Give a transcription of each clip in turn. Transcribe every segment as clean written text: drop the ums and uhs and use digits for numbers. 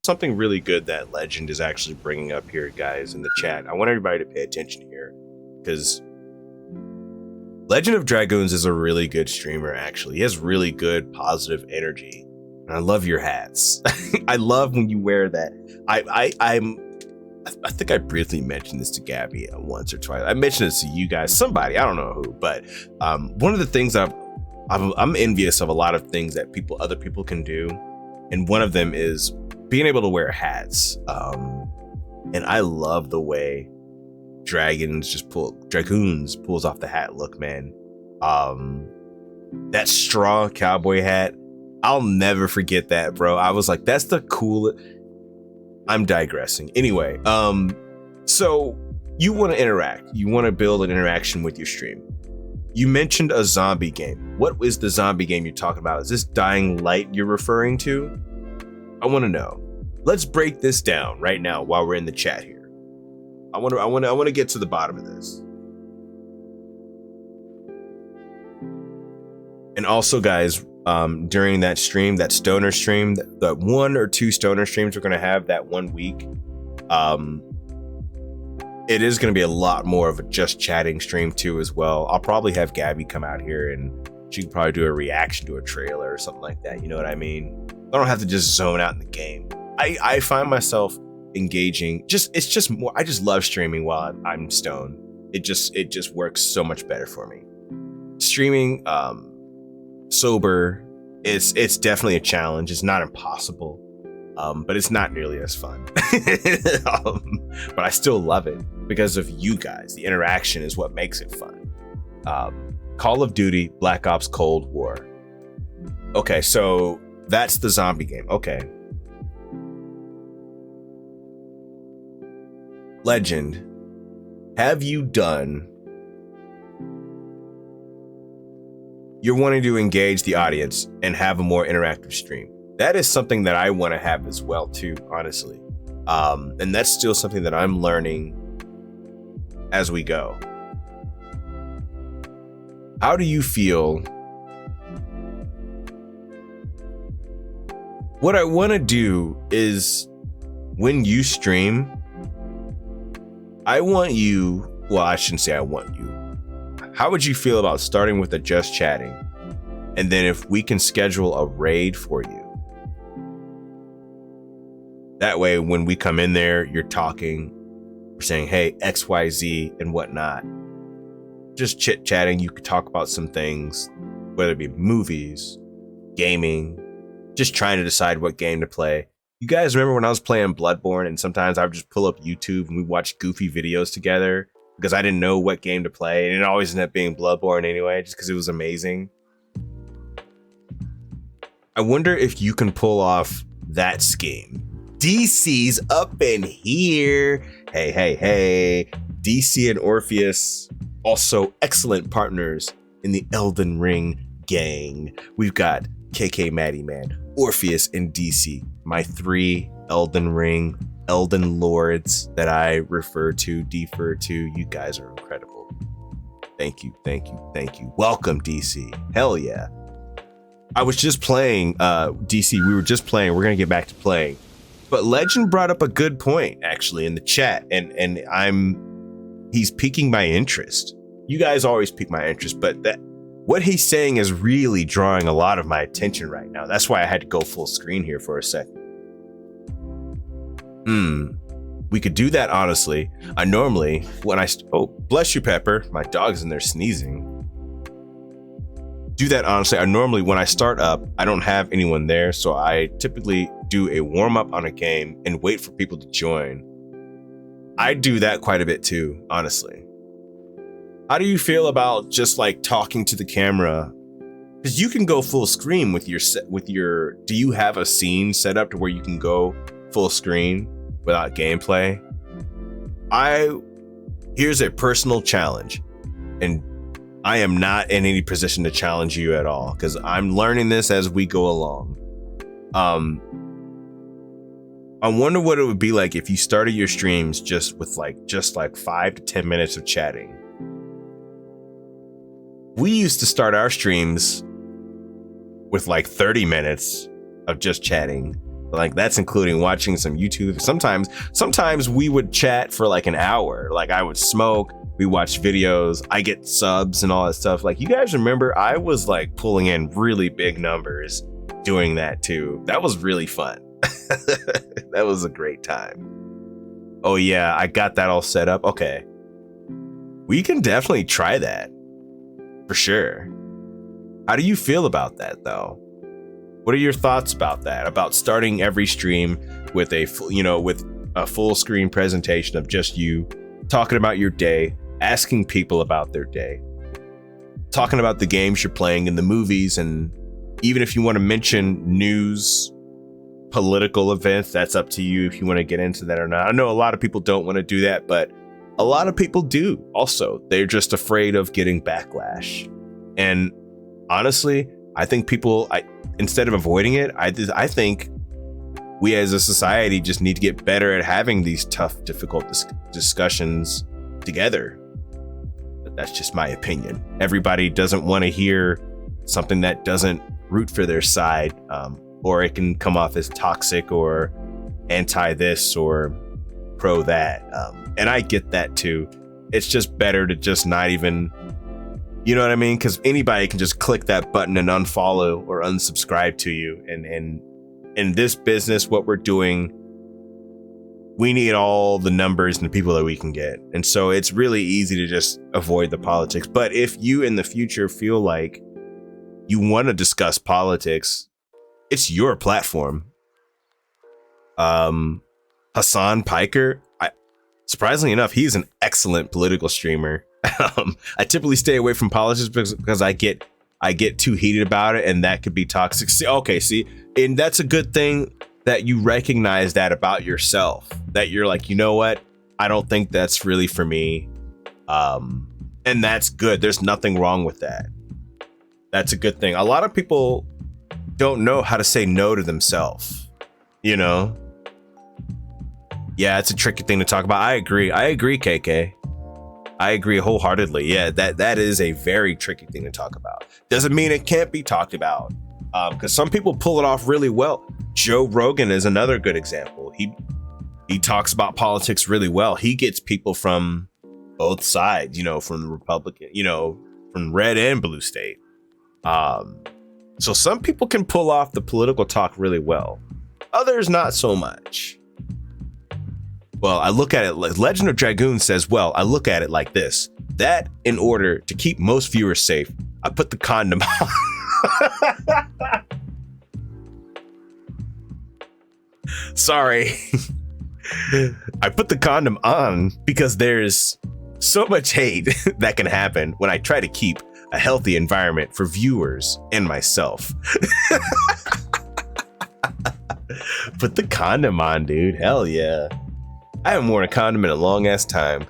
something really good that Legend is actually bringing up here, guys, in the chat. I want everybody to pay attention here, because Legend of Dragoons is a really good streamer, actually. He has really good positive energy. And I love your hats. I love when you wear that. I think I briefly mentioned this to Gabby once or twice. I mentioned this to you guys, somebody, I don't know who, but one of the things I'm envious of a lot of things that other people can do. And one of them is being able to wear hats. And I love the way Dragoons pulls off the hat look, man. That straw cowboy hat, I'll never forget that, bro. I was like, that's the coolest. I'm digressing. Anyway, so you want to interact. You want to build an interaction with your stream. You mentioned a zombie game. What is the zombie game you're talking about? Is this Dying Light you're referring to? I want to know. Let's break this down right now while we're in the chat here. I want to get to the bottom of this. And also, guys, during that stream, that stoner stream, the 1 or 2 stoner streams we're going to have that 1 week, it is going to be a lot more of a just chatting stream too as well. I'll probably have Gabby come out here and she can probably do a reaction to a trailer or something like that. You know what I mean? I don't have to just zone out in the game. I find myself engaging. It's just more. I just love streaming while I'm stoned. It just works so much better for me. Streaming sober, it's definitely a challenge. It's not impossible, but it's not nearly as fun. But I still love it because of you guys. The interaction is what makes it fun. Call of Duty, Black Ops Cold War. Okay, so that's the zombie game. Okay. Legend, have you done... You're wanting to engage the audience and have a more interactive stream. That is something that I want to have as well too, honestly. And that's still something that I'm learning as we go. How do you feel? What I want to do is when you stream, I want you, well, I shouldn't say I want you. How would you feel about starting with a just chatting? And then if we can schedule a raid for you. That way, when we come in there, you're talking, we're saying, hey, XYZ and whatnot. Just chit chatting. You could talk about some things, whether it be movies, gaming, just trying to decide what game to play. You guys remember when I was playing Bloodborne and sometimes I would just pull up YouTube and we watch goofy videos together because I didn't know what game to play, and it always ended up being Bloodborne anyway, just because it was amazing. I wonder if you can pull off that scheme. DC's up in here. Hey. DC and Orpheus, also excellent partners in the Elden Ring gang. We've got KK Maddie Man, Orpheus, and DC, my 3 Elden Lords that I defer to. You guys are incredible. Thank you. Welcome, DC. Hell yeah. I was just playing DC. We were just playing. We're gonna get back to playing. But Legend brought up a good point actually in the chat, and he's piquing my interest. You guys always pique my interest, but what he's saying is really drawing a lot of my attention right now. That's why I had to go full screen here for a second. We could do that, honestly. I normally, oh, bless you, Pepper. My dog's in there sneezing. Do that, honestly. I normally, when I start up, I don't have anyone there. So I typically do a warm up on a game and wait for people to join. I do that quite a bit too, honestly. How do you feel about just like talking to the camera? Because you can go full screen with your, do you have a scene set up to where you can go full screen without gameplay? Here's a personal challenge, and I am not in any position to challenge you at all because I'm learning this as we go along. I wonder what it would be like if you started your streams just with like 5 to 10 minutes of chatting. We used to start our streams with like 30 minutes of just chatting. Like that's including watching some YouTube. Sometimes we would chat for like an hour. Like I would smoke, we watch videos, I get subs and all that stuff. Like you guys remember, I was like pulling in really big numbers doing that too. That was really fun. That was a great time. Oh yeah, I got that all set up. Okay. We can definitely try that. For sure. How do you feel about that though? What are your thoughts about that? About starting every stream with a full screen presentation of just you talking about your day, asking people about their day, talking about the games you're playing and the movies, and even if you want to mention news, political events, that's up to you if you want to get into that or not. I know a lot of people don't want to do that, but a lot of people do also. They're just afraid of getting backlash. And honestly, I think instead of avoiding it, I think we as a society just need to get better at having these tough, difficult discussions together. But that's just my opinion. Everybody doesn't want to hear something that doesn't root for their side, or it can come off as toxic or anti this or pro that. And I get that too. It's just better to just not even, you know what I mean? Because anybody can just click that button and unfollow or unsubscribe to you. And in this business, what we're doing, we need all the numbers and the people that we can get. And so it's really easy to just avoid the politics. But if you in the future feel like you want to discuss politics, it's your platform. Hassan Piker, surprisingly enough, he's an excellent political streamer. I typically stay away from politics because I get too heated about it, and that could be toxic. See, and that's a good thing that you recognize that about yourself, that you're like, you know what? I don't think that's really for me. And that's good. There's nothing wrong with that. That's a good thing. A lot of people don't know how to say no to themselves, you know? Yeah, it's a tricky thing to talk about. I agree, KK. I agree wholeheartedly. Yeah, that is a very tricky thing to talk about. Doesn't mean it can't be talked about, because some people pull it off really well. Joe Rogan is another good example. He talks about politics really well. He gets people from both sides, you know, from the Republican, you know, from red and blue state. So some people can pull off the political talk really well. Others not so much. Well, I look at it like Legend of Dragoon says, well, I look at it like this, that in order to keep most viewers safe, I put the condom on. Sorry. I put the condom on because there's so much hate that can happen when I try to keep a healthy environment for viewers and myself. Put the condom on, dude. Hell yeah. I haven't worn a condom in a long ass time.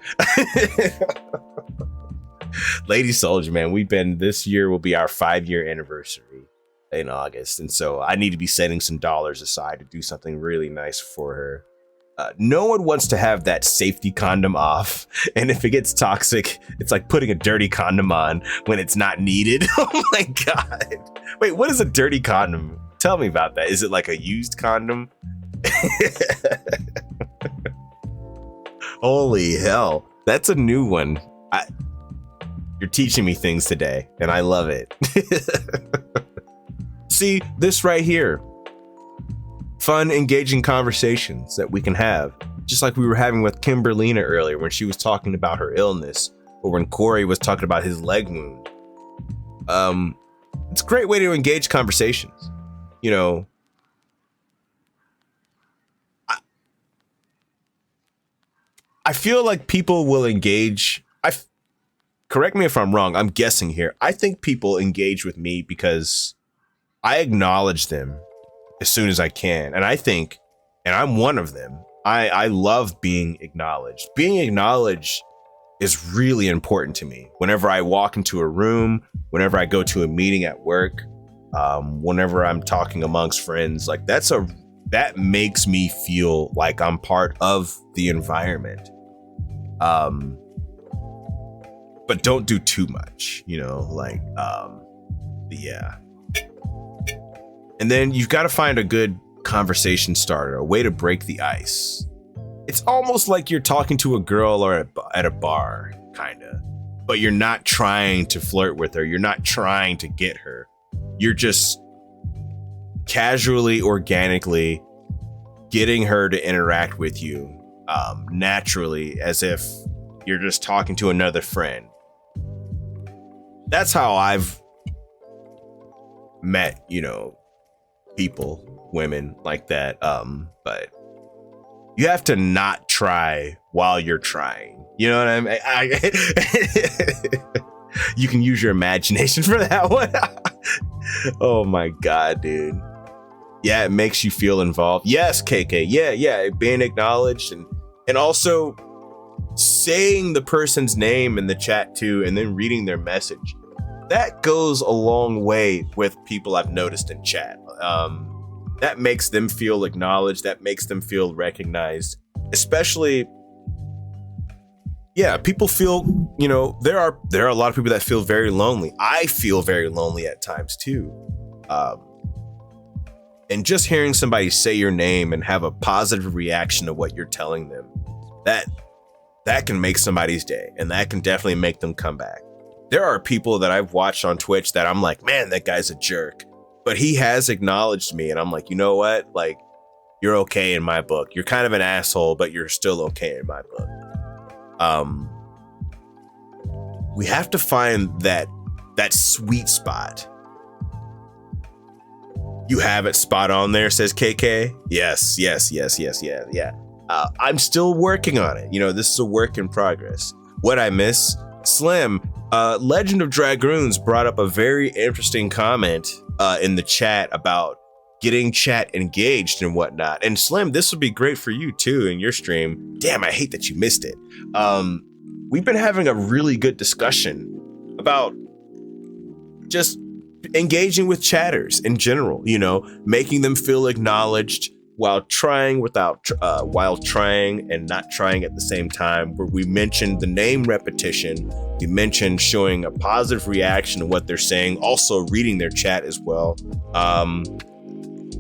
Lady Soldier, man, this year will be our 5-year anniversary in August. And so I need to be setting some dollars aside to do something really nice for her. No one wants to have that safety condom off. And if it gets toxic, it's like putting a dirty condom on when it's not needed. Oh my God. Wait, what is a dirty condom? Tell me about that. Is it like a used condom? Holy hell. That's a new one. You're teaching me things today, and I love it. See, this right here. Fun, engaging conversations that we can have. Just like we were having with Kimberlina earlier when she was talking about her illness, or when Corey was talking about his leg wound. It's a great way to engage conversations. You know, I feel like people will engage. Correct me if I'm wrong. I'm guessing here. I think people engage with me because I acknowledge them as soon as I can. And I think, and I'm one of them, I love being acknowledged. Being acknowledged is really important to me. Whenever I walk into a room, whenever I go to a meeting at work, whenever I'm talking amongst friends, like that makes me feel like I'm part of the environment. But don't do too much, you know, like, yeah. And then you've got to find a good conversation starter, a way to break the ice. It's almost like you're talking to a girl or at a bar, kind of. But you're not trying to flirt with her. You're not trying to get her. You're just casually, organically getting her to interact with you naturally, as if you're just talking to another friend. That's how I've met, people, women like that. But you have to not try while you're trying. You know what I mean? You can use your imagination for that one. Oh my God, dude. Yeah, it makes you feel involved. Yes, KK. Yeah. Being acknowledged and also saying the person's name in the chat too, and then reading their message. That goes a long way with people I've noticed in chat. That makes them feel acknowledged. That makes them feel recognized. Especially, people feel, there are a lot of people that feel very lonely. I feel very lonely at times too. And just hearing somebody say your name and have a positive reaction to what you're telling them, that can make somebody's day, and that can definitely make them come back. There are people that I've watched on Twitch that I'm like, man, that guy's a jerk, but he has acknowledged me, and I'm like, you know what? Like, you're okay in my book. You're kind of an asshole, but you're still okay in my book. We have to find that sweet spot. You have it spot on there, says KK. Yes. Yeah. I'm still working on it. This is a work in progress. What I miss, Slim, Legend of Dragoons brought up a very interesting comment in the chat about getting chat engaged and whatnot. And Slim, this would be great for you too in your stream. Damn, I hate that you missed it. We've been having a really good discussion about just engaging with chatters in general, making them feel acknowledged while trying and not trying at the same time. Where we mentioned the name repetition, we mentioned showing a positive reaction to what they're saying, also reading their chat as well.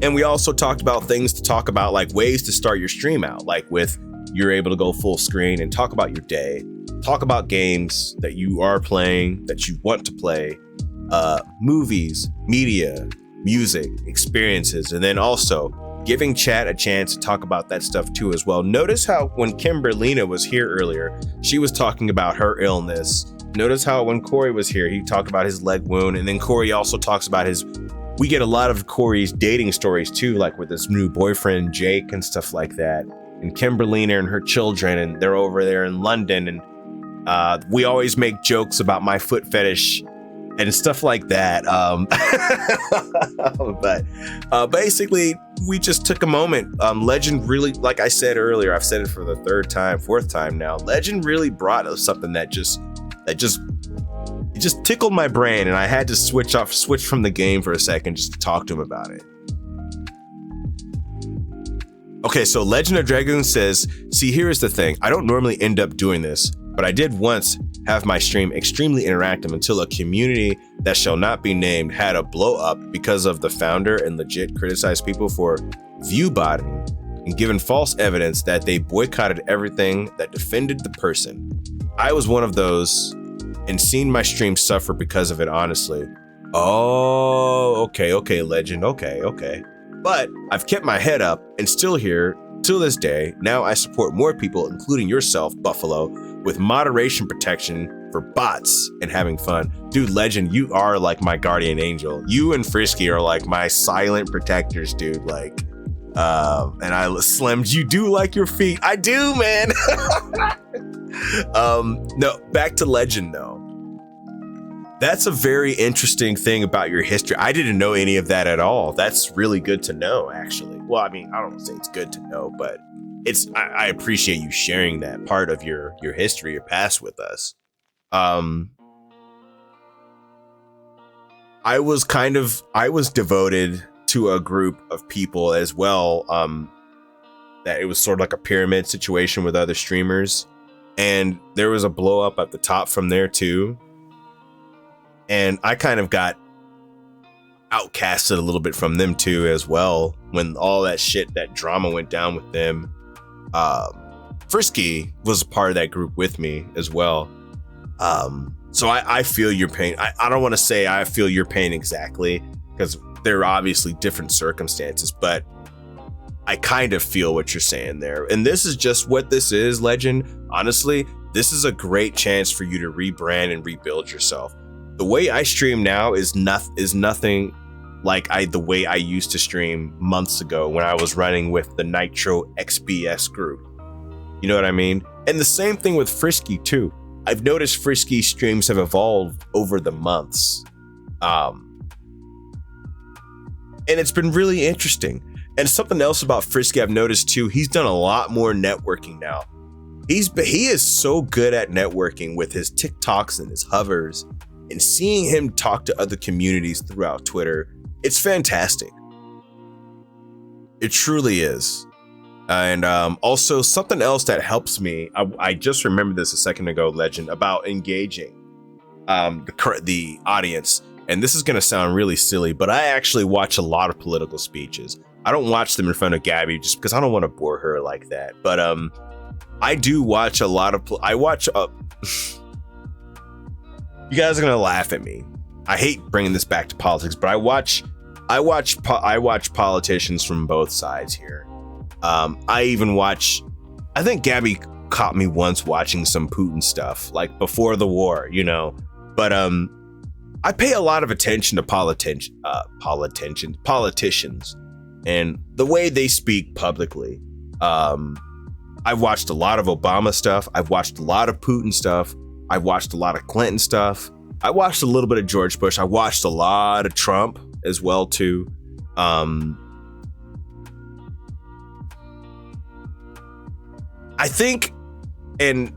And we also talked about things to talk about, like ways to start your stream out, like with you're able to go full screen and talk about your day, talk about games that you are playing, that you want to play, movies, media, music, experiences, and then also giving chat a chance to talk about that stuff too as well. Notice how when Kimberlina was here earlier, she was talking about her illness. Notice how when Corey was here, he talked about his leg wound, and then Corey also talks about we get a lot of Corey's dating stories too, like with his new boyfriend Jake and stuff like that, and Kimberlina and her children, and they're over there in London, and we always make jokes about my foot fetish and stuff like that. But basically, we just took a moment. Legend really, like I said earlier, I've said it for the fourth time now. Legend really brought us something that just tickled my brain, and I had to switch from the game for a second just to talk to him about it. Okay, so Legend of Dragoon says, see, here's the thing. I don't normally end up doing this, but I did once have my stream extremely interactive until a community that shall not be named had a blow up because of the founder and legit criticized people for view botting and given false evidence that they boycotted everything that defended the person. I was one of those and seen my stream suffer because of it, honestly. Oh, okay, Legend, okay. But I've kept my head up and still here till this day. Now I support more people, including yourself, Buffalo, with moderation protection for bots and having fun. Dude, Legend, you are like my guardian angel. You and Frisky are like my silent protectors, dude. Like, and I Slims, you do like your feet. I do, man. No, back to Legend though. That's a very interesting thing about your history. I didn't know any of that at all. That's really good to know, actually. Well, I mean, I don't say it's good to know, but I appreciate you sharing that part of your history, your past with us. I was devoted to a group of people as well, that it was sort of like a pyramid situation with other streamers, and there was a blow up at the top from there too. And I kind of got outcasted a little bit from them too as well when all that shit, that drama went down with them. Frisky was a part of that group with me as well. So I feel your pain. I don't want to say I feel your pain exactly, because there are obviously different circumstances, but I kind of feel what you're saying there. And this is just what this is, Legend. Honestly, this is a great chance for you to rebrand and rebuild yourself. The way I stream now is nothing like the way I used to stream months ago when I was running with the Nitro XBS group. You know what I mean? And the same thing with Frisky too. I've noticed Frisky streams have evolved over the months. And it's been really interesting. And something else about Frisky I've noticed too, he's done a lot more networking now. He is so good at networking with his TikToks and his hovers, and seeing him talk to other communities throughout Twitter, it's fantastic. It truly is. And also something else that helps me, I just remembered this a second ago, Legend, about engaging the audience. And this is going to sound really silly, but I actually watch a lot of political speeches. I don't watch them in front of Gabby just because I don't want to bore her like that. But I do watch a lot of, you guys are going to laugh at me. I hate bringing this back to politics, but I watch politicians from both sides here. I even watch, I think Gabby caught me once watching some Putin stuff, like before the war, you know, but I pay a lot of attention to politicians and the way they speak publicly. I've watched a lot of Obama stuff. I've watched a lot of Putin stuff. I've watched a lot of Clinton stuff. I watched a little bit of George Bush. I watched a lot of Trump as well too. I think, and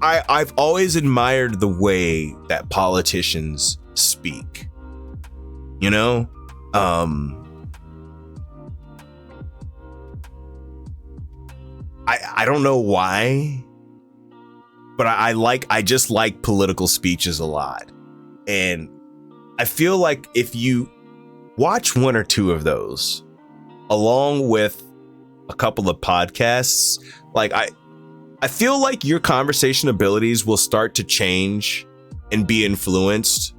I've always admired the way that politicians speak, you know? I don't know why, but I just like political speeches a lot. And I feel like if you watch one or two of those, along with a couple of podcasts, like I feel like your conversation abilities will start to change and be influenced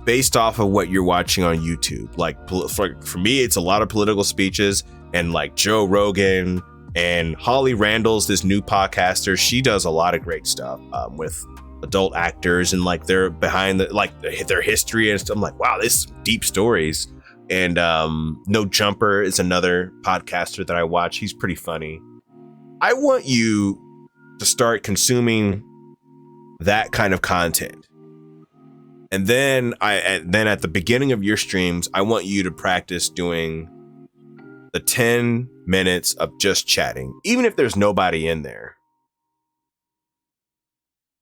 based off of what you're watching on YouTube. Like for me, it's a lot of political speeches, and like Joe Rogan and Holly Randall's this new podcaster. She does a lot of great stuff with adult actors and like they're behind their history and stuff. I'm like, wow, this is deep stories. And No Jumper is another podcaster that I watch. He's pretty funny. I want you to start consuming that kind of content. And then at the beginning of your streams, I want you to practice doing the 10 minutes of just chatting, even if there's nobody in there.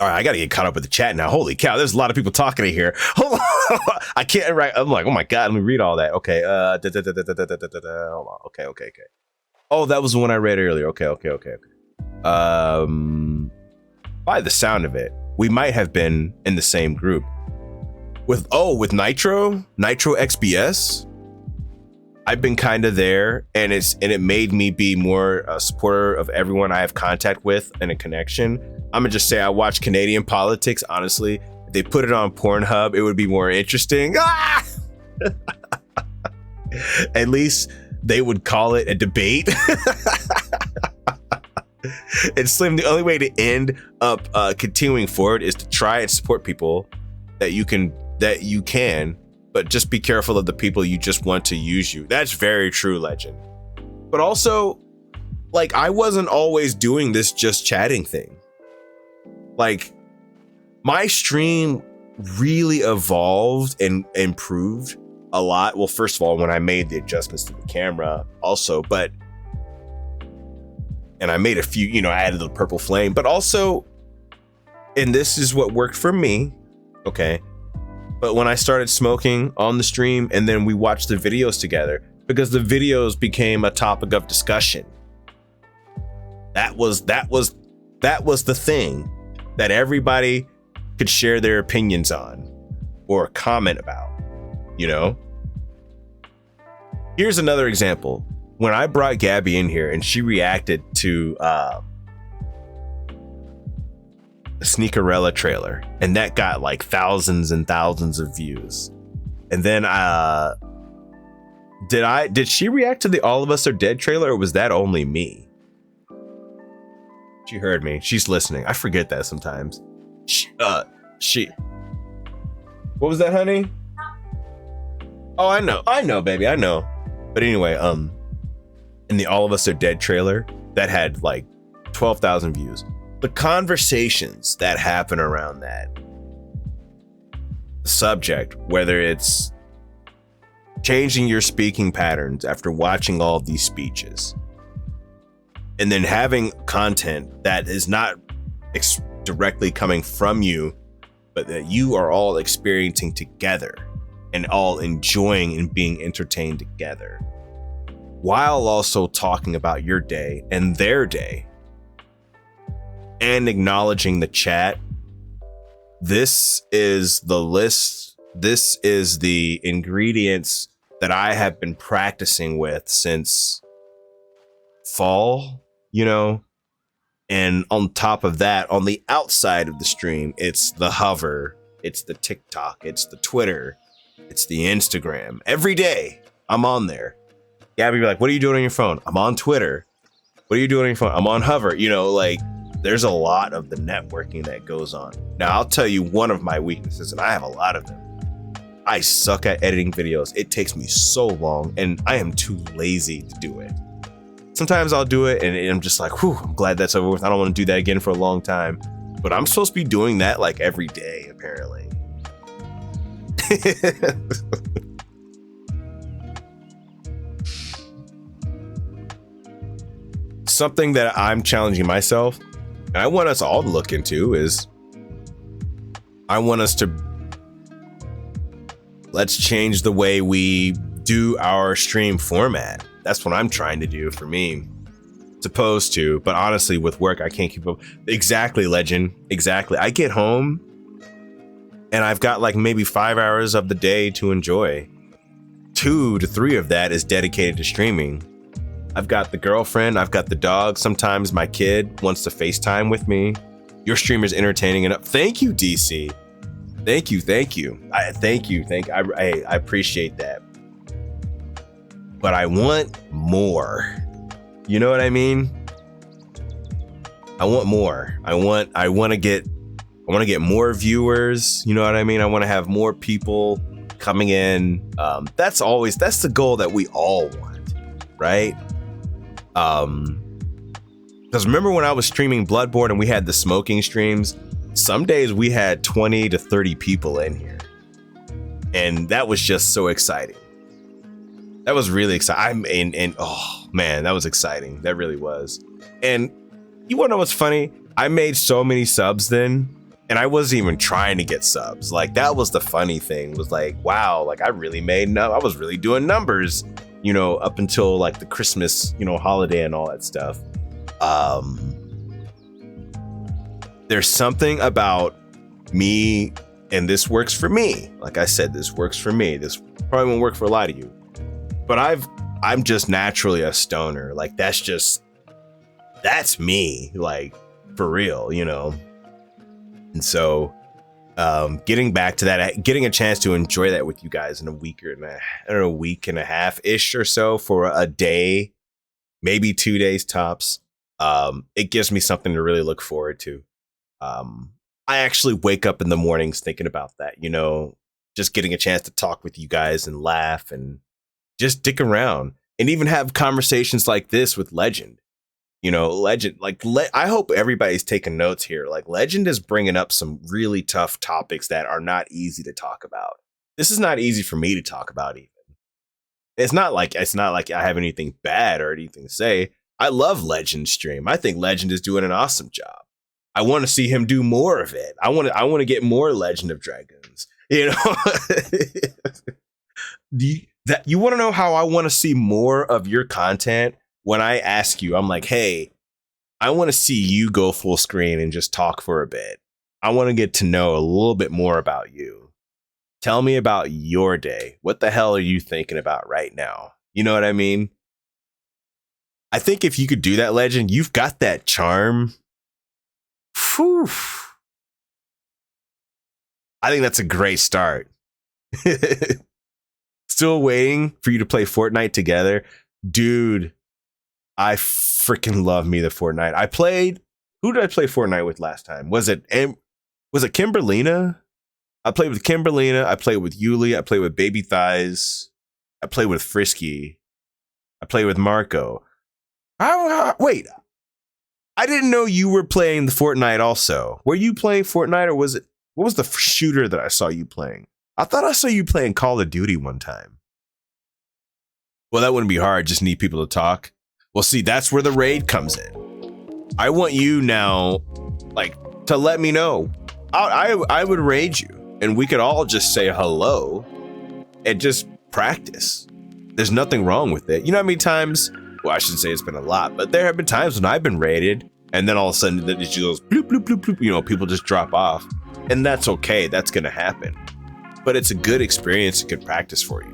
All right, I got to get caught up with the chat now. Holy cow, there's a lot of people talking in here. Hold on. I can't write. I'm like, oh my God, let me read all that. Okay. Hold on. Okay. Oh, that was the one I read earlier. Okay. By the sound of it, we might have been in the same group with Nitro XBS. I've been kind of there, and it made me be more a supporter of everyone I have contact with and a connection. I'm gonna just say I watch Canadian politics. Honestly, if they put it on Pornhub, it would be more interesting. At least they would call it a debate. And Slim, the only way to end up continuing forward is to try and support people that you can, but just be careful of the people you just want to use you. That's very true, Legend. But also, like, I wasn't always doing this just chatting thing. Like, my stream really evolved and improved a lot. Well, first of all, when I made the adjustments to the camera also, and I made a few, I added the purple flame, but also, and this is what worked for me, okay? But when I started smoking on the stream, and then we watched the videos together, because the videos became a topic of discussion. That was the thing that everybody could share their opinions on or comment about. you know? Here's another example. When I brought Gabby in here and she reacted to a Sneakerella trailer, and that got like thousands and thousands of views. And then did she react to the All of Us Are Dead trailer, or was that only me? She heard me. She's listening. I forget that sometimes. What was that, honey? Oh, I know, baby, I know. But anyway, in the All of Us Are Dead trailer, that had like 12,000 views. The conversations that happen around that subject, whether it's changing your speaking patterns after watching all of these speeches, and then having content that is not directly coming from you, but that you are all experiencing together and all enjoying and being entertained together, while also talking about your day and their day and acknowledging the chat. This is the list. This is the ingredients that I have been practicing with since fall, you know? And on top of that, on the outside of the stream, it's the hover, it's the TikTok, it's the Twitter, it's the Instagram. Every day I'm on there. Gabby be like, what are you doing on your phone? I'm on Twitter. What are you doing on your phone? I'm on hover. You know, like, there's a lot of the networking that goes on. Now, I'll tell you one of my weaknesses, and I have a lot of them. I suck at editing videos. It takes me so long, and I am too lazy to do it. Sometimes I'll do it, and I'm just like, whew, I'm glad that's over with. I don't want to do that again for a long time. But I'm supposed to be doing that like every day, apparently. Something that I'm challenging myself, and I want us all to look into, is I want us to let's change the way we do our stream format. That's what I'm trying to do for me. Supposed to, but honestly, with work, I can't keep up. Exactly, Legend. Exactly. I get home and I've got like maybe 5 hours of the day to enjoy. 2 to 3 of that is dedicated to streaming. I've got the girlfriend, I've got the dog. Sometimes my kid wants to FaceTime with me. Your streamer is entertaining enough. Thank you, DC. Thank you. I appreciate that. But I want more. You know what I mean? I want more. I want to get more viewers. You know what I mean? I want to have more people coming in. That's the goal that we all want, right? Because remember when I was streaming Bloodborne and we had the smoking streams? Some days we had 20 to 30 people in here. And that was just so exciting. That was really exciting. And oh man, that was exciting. That really was. And you want to know what's funny? I made so many subs then, and I wasn't even trying to get subs. Like, that was the funny thing, was like, wow, like I was really doing numbers, you know, up until like the Christmas, you know, holiday and all that stuff. There's something about me, and this works for me. Like I said, this works for me. This probably won't work for a lot of you, but I'm just naturally a stoner. Like that's me, like for real, you know? And so, getting back to that, getting a chance to enjoy that with you guys in a week and a half ish or so, for a day, maybe 2 days tops. It gives me something to really look forward to. I actually wake up in the mornings thinking about that, you know, just getting a chance to talk with you guys and laugh and just dick around and even have conversations like this with Legend. You know, Legend, like, I hope everybody's taking notes here. Like, Legend is bringing up some really tough topics that are not easy to talk about. This is not easy for me to talk about even. It's not like I have anything bad or anything to say. I love Legend's stream. I think Legend is doing an awesome job. I want to see him do more of it. I want to get more Legend of Dragons. You know, you want to know how I want to see more of your content? When I ask you, I'm like, hey, I want to see you go full screen and just talk for a bit. I want to get to know a little bit more about you. Tell me about your day. What the hell are you thinking about right now? You know what I mean? I think if you could do that, Legend, you've got that charm. Whew. I think that's a great start. Still waiting for you to play Fortnite together. Dude, I freaking love me the Fortnite. Who did I play Fortnite with last time? Was it Kimberlina? I played with Kimberlina. I played with Yuli. I played with Baby Thighs. I played with Frisky. I played with Marco. Wait, I didn't know you were playing the Fortnite also. Were you playing Fortnite, or what was the shooter that I saw you playing? I thought I saw you playing Call of Duty one time. Well, that wouldn't be hard. Just need people to talk. Well, see, that's where the raid comes in. I want you now, to let me know. I would raid you, and we could all just say hello and just practice. There's nothing wrong with it. You know how many times? Well, I shouldn't say it's been a lot, but there have been times when I've been raided, and then all of a sudden it just goes bloop, bloop, bloop, bloop. People just drop off, and that's okay. That's gonna happen. But it's a good experience, a good practice for you.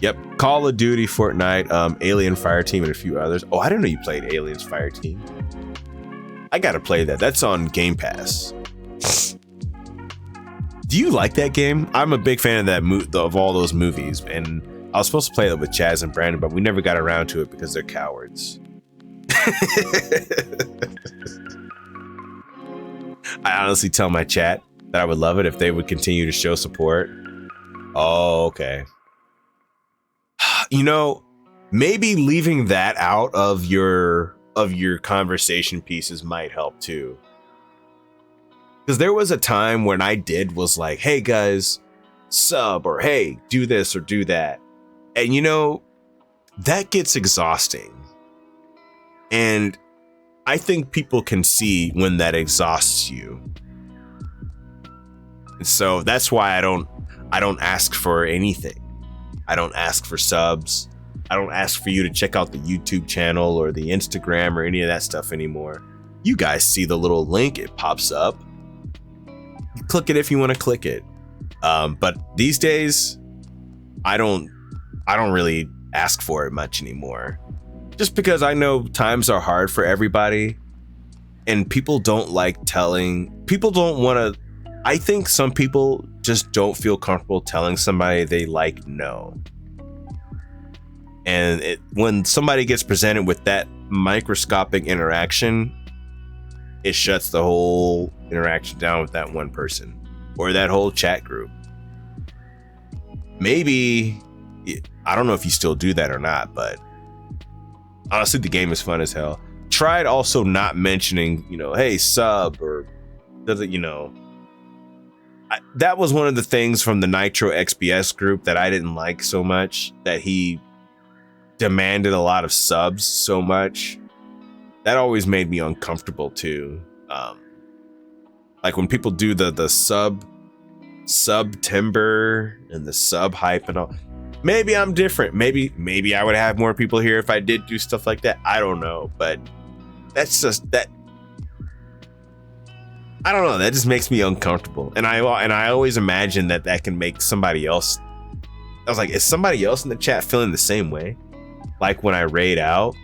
Yep, Call of Duty, Fortnite, Alien Fireteam, and a few others. Oh, I didn't know you played Aliens Fireteam. I gotta play that. That's on Game Pass. Do you like that game? I'm a big fan of that of all those movies, and I was supposed to play that with Chaz and Brandon, but we never got around to it because they're cowards. I honestly tell my chat that I would love it if they would continue to show support. Oh, okay. You know, maybe leaving that out of your conversation pieces might help too. Because there was a time when I was like, hey guys, sub, or hey, do this or do that. And you know, that gets exhausting. And I think people can see when that exhausts you. And so that's why I don't ask for anything. I don't ask for subs. I don't ask for you to check out the YouTube channel or the Instagram or any of that stuff anymore. You guys see the little link, it pops up. You click it if you want to click it. But these days, I don't really ask for it much anymore. Just because I know times are hard for everybody, and people don't want to. I think some people just don't feel comfortable telling somebody they like no. And when somebody gets presented with that microscopic interaction, it shuts the whole interaction down with that one person or that whole chat group. Maybe, I don't know if you still do that or not, but honestly, the game is fun as hell. Tried also not mentioning, hey, sub, or does it, that was one of the things from the Nitro XBS group that I didn't like so much, that he demanded a lot of subs so much. That always made me uncomfortable too. Like when people do the sub timber and the sub hype and all. Maybe I'm different. Maybe I would have more people here if I did do stuff like that. I don't know, but that's just that. I don't know. That just makes me uncomfortable, and I always imagine that can make somebody else. I was like, is somebody else in the chat feeling the same way? Like when I raid out.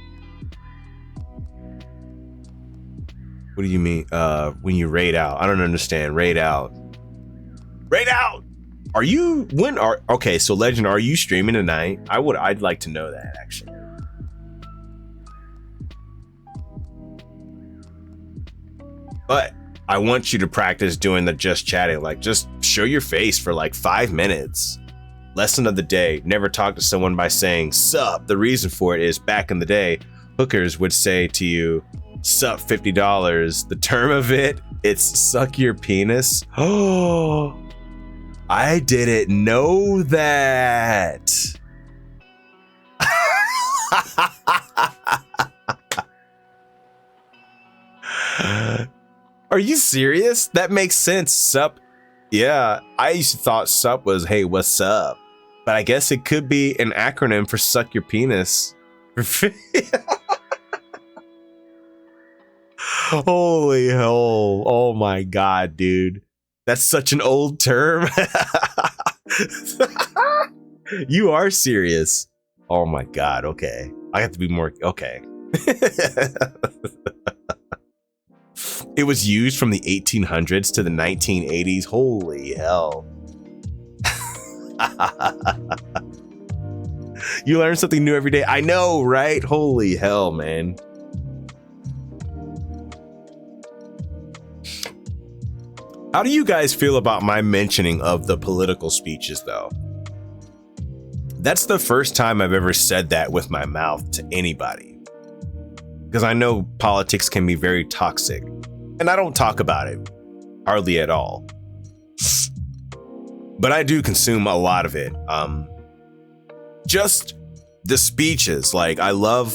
What do you mean? When you raid out? I don't understand. Raid out. Raid out. Okay, so Legend, are you streaming tonight? I'd like to know that actually. But I want you to practice doing the just chatting. Like, just show your face for like 5 minutes. Lesson of the day: never talk to someone by saying sup. The reason for it is, back in the day, hookers would say to you, sup, $50. The term of it's suck your penis. Oh, I didn't know that. Are you serious? That makes sense. Sup. Yeah, I used to thought sup was, hey, what's up? But I guess it could be an acronym for suck your penis. Holy hell. Oh my God, dude. That's such an old term. You are serious. Oh my God. Okay. I have to be more. Okay. It was used from the 1800s to the 1980s. Holy hell. You learn something new every day. I know, right? Holy hell, man. How do you guys feel about my mentioning of the political speeches, though? That's the first time I've ever said that with my mouth to anybody. Because I know politics can be very toxic. And I don't talk about it hardly at all. But I do consume a lot of it. Just the speeches. Like, I love,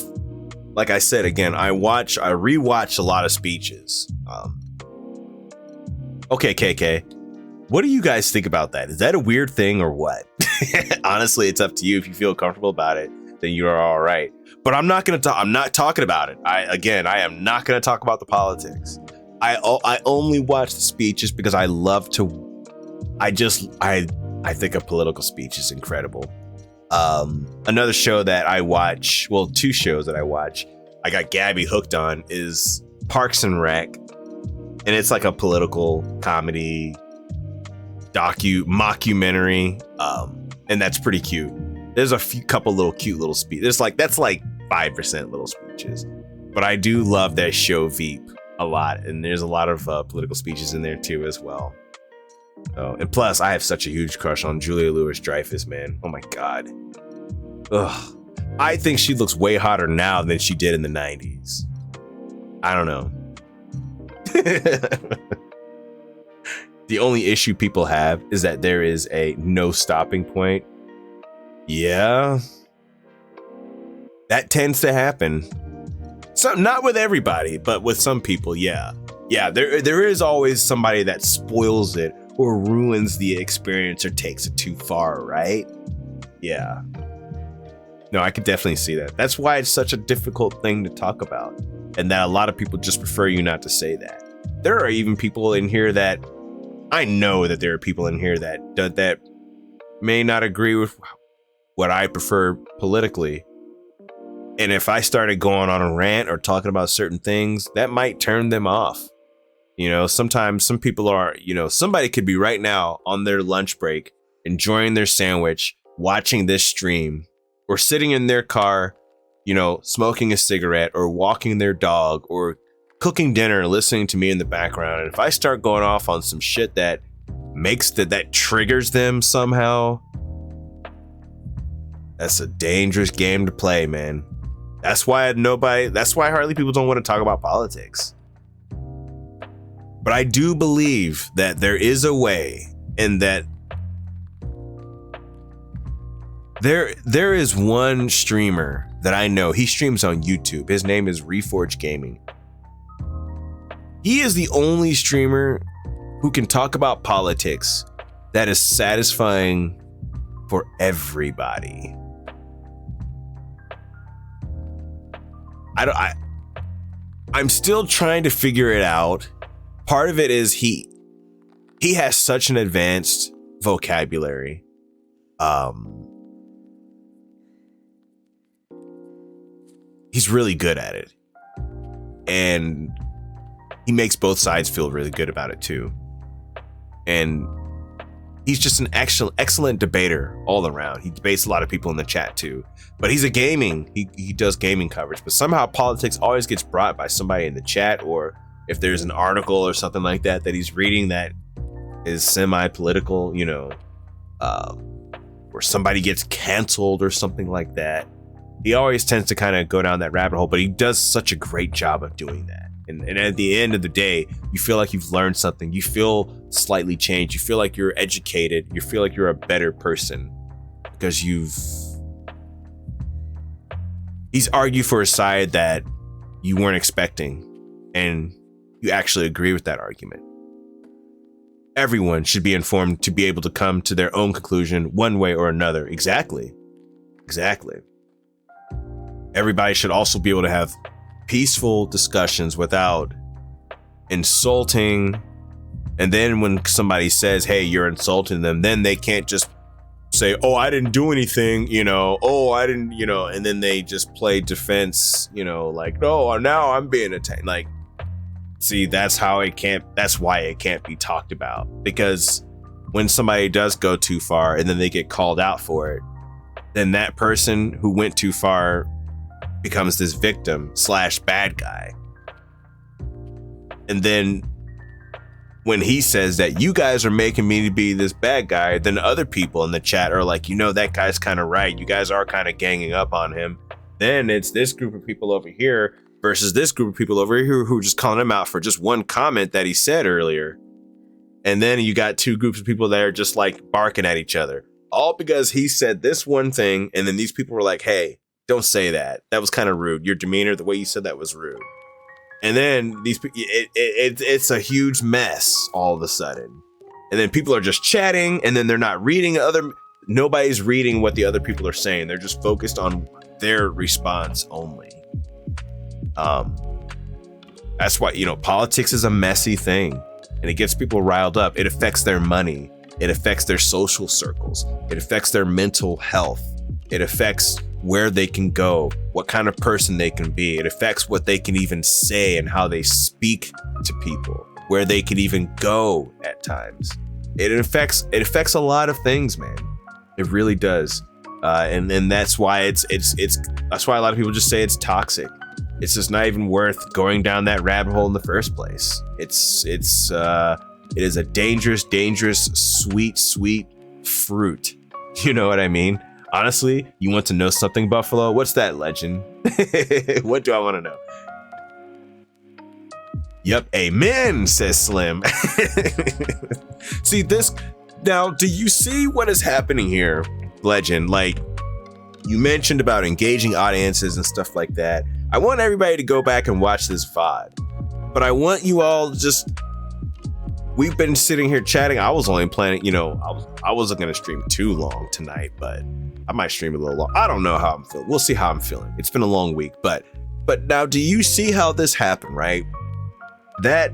like I said, again, I rewatch a lot of speeches. Okay, KK, what do you guys think about that? Is that a weird thing or what? Honestly, it's up to you. If you feel comfortable about it, then you are all right. But I'm not going to I'm not talking about it. I am not going to talk about the politics. I only watch the speeches because I love to. I think a political speech is incredible. Another show that I watch, well, two shows that I watch, I got Gabby hooked on, is Parks and Rec. And it's like a political comedy mockumentary. And that's pretty cute. There's couple little cute little speeches. That's like 5% little speeches. But I do love that show Veep a lot. And there's a lot of political speeches in there too as well. And plus, I have such a huge crush on Julia Louis-Dreyfus, man. Oh my God. Ugh. I think she looks way hotter now than she did in the 90s. I don't know. The only issue people have is that there is a no stopping point. Yeah. That tends to happen. Not with everybody, but with some people, yeah. Yeah, there is always somebody that spoils it or ruins the experience or takes it too far, right? Yeah. No, I could definitely see that. That's why it's such a difficult thing to talk about. And that a lot of people just prefer you not to say that. There are even people in here that I know that there are people in here that may not agree with what I prefer politically. And if I started going on a rant or talking about certain things, that might turn them off. You know, sometimes some people are, somebody could be right now on their lunch break, enjoying their sandwich, watching this stream, or sitting in their car, smoking a cigarette or walking their dog or cooking dinner, listening to me in the background. And if I start going off on some shit that makes that triggers them somehow, that's a dangerous game to play, man. That's why hardly people don't want to talk about politics. But I do believe that there is a way, and that there is one streamer that I know. He streams on YouTube. His name is Reforge Gaming. He is the only streamer who can talk about politics that is satisfying for everybody. I'm still trying to figure it out. Part of it is he has such an advanced vocabulary. He's really good at it. And he makes both sides feel really good about it too. And he's just an excellent debater all around. He debates a lot of people in the chat too. But he's he does gaming coverage. But somehow politics always gets brought by somebody in the chat, or if there's an article or something like that he's reading that is semi-political, or somebody gets canceled or something like that. He always tends to kind of go down that rabbit hole, but he does such a great job of doing that. And at the end of the day, you feel like you've learned something. You feel slightly changed. You feel like you're educated. You feel like you're a better person because he's argued for a side that you weren't expecting, and you actually agree with that argument. Everyone should be informed to be able to come to their own conclusion one way or another. Exactly. Everybody should also be able to have peaceful discussions without insulting And then when somebody says, hey, you're insulting them, then they can't just say, oh, I didn't do anything, oh, I didn't, and then they just play defense, like, no, now I'm being attacked. Like, see, that's why it can't be talked about, because when somebody does go too far and then they get called out for it, then that person who went too far becomes this victim / bad guy. And then when he says that you guys are making me to be this bad guy, then other people in the chat are like, that guy's kind of right. You guys are kind of ganging up on him. Then it's this group of people over here versus this group of people over here who are just calling him out for just one comment that he said earlier. And then you got two groups of people that are just like barking at each other, all because he said this one thing. And then these people were like, hey, don't say that. That was kind of rude. Your demeanor, the way you said that was rude. And then it's a huge mess all of a sudden. And then people are just chatting, and then they're not reading nobody's reading what the other people are saying. They're just focused on their response only. That's why, politics is a messy thing, and it gets people riled up. It affects their money. It affects their social circles. It affects their mental health. It affects where they can go, what kind of person they can be. It affects what they can even say and how they speak to people, where they can even go at times. It affects a lot of things, man. It really does. And that's why that's why a lot of people just say it's toxic. It's just not even worth going down that rabbit hole in the first place. It is a dangerous, sweet fruit. You know what I mean? Honestly, you want to know something, Buffalo? What's that, legend? What do I want to know? Yep, amen, says Slim. See this now, do you see what is happening here, legend? Like, you mentioned about engaging audiences and stuff like that. I want everybody to go back and watch this VOD, but I want you all we've been sitting here chatting. I was only planning, I wasn't going to stream too long tonight, but I might stream a little long. I don't know how I'm feeling. We'll see how I'm feeling. It's been a long week, but now, do you see how this happened, right? That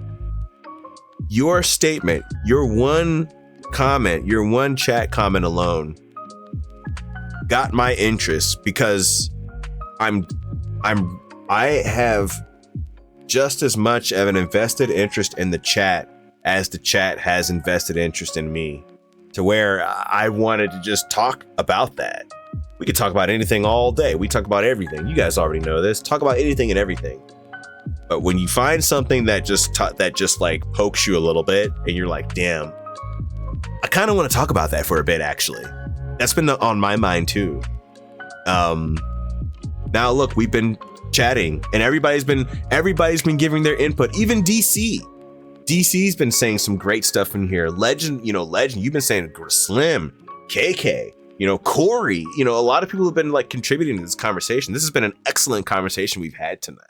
your statement, your one comment, your one chat comment alone got my interest, because I have just as much of an invested interest in the chat as the chat has invested interest in me, to where I wanted to just talk about that. We could talk about anything all day. We talk about everything. You guys already know this. Talk about anything and everything. But when you find something that just like pokes you a little bit, and you're like, damn, I kind of want to talk about that for a bit, actually. That's been on my mind too. Now look, we've been chatting, and everybody's been giving their input. Even DC's been saying some great stuff in here. Legend, you've been saying Slim, KK, Corey, a lot of people have been like contributing to this conversation. This has been an excellent conversation we've had tonight.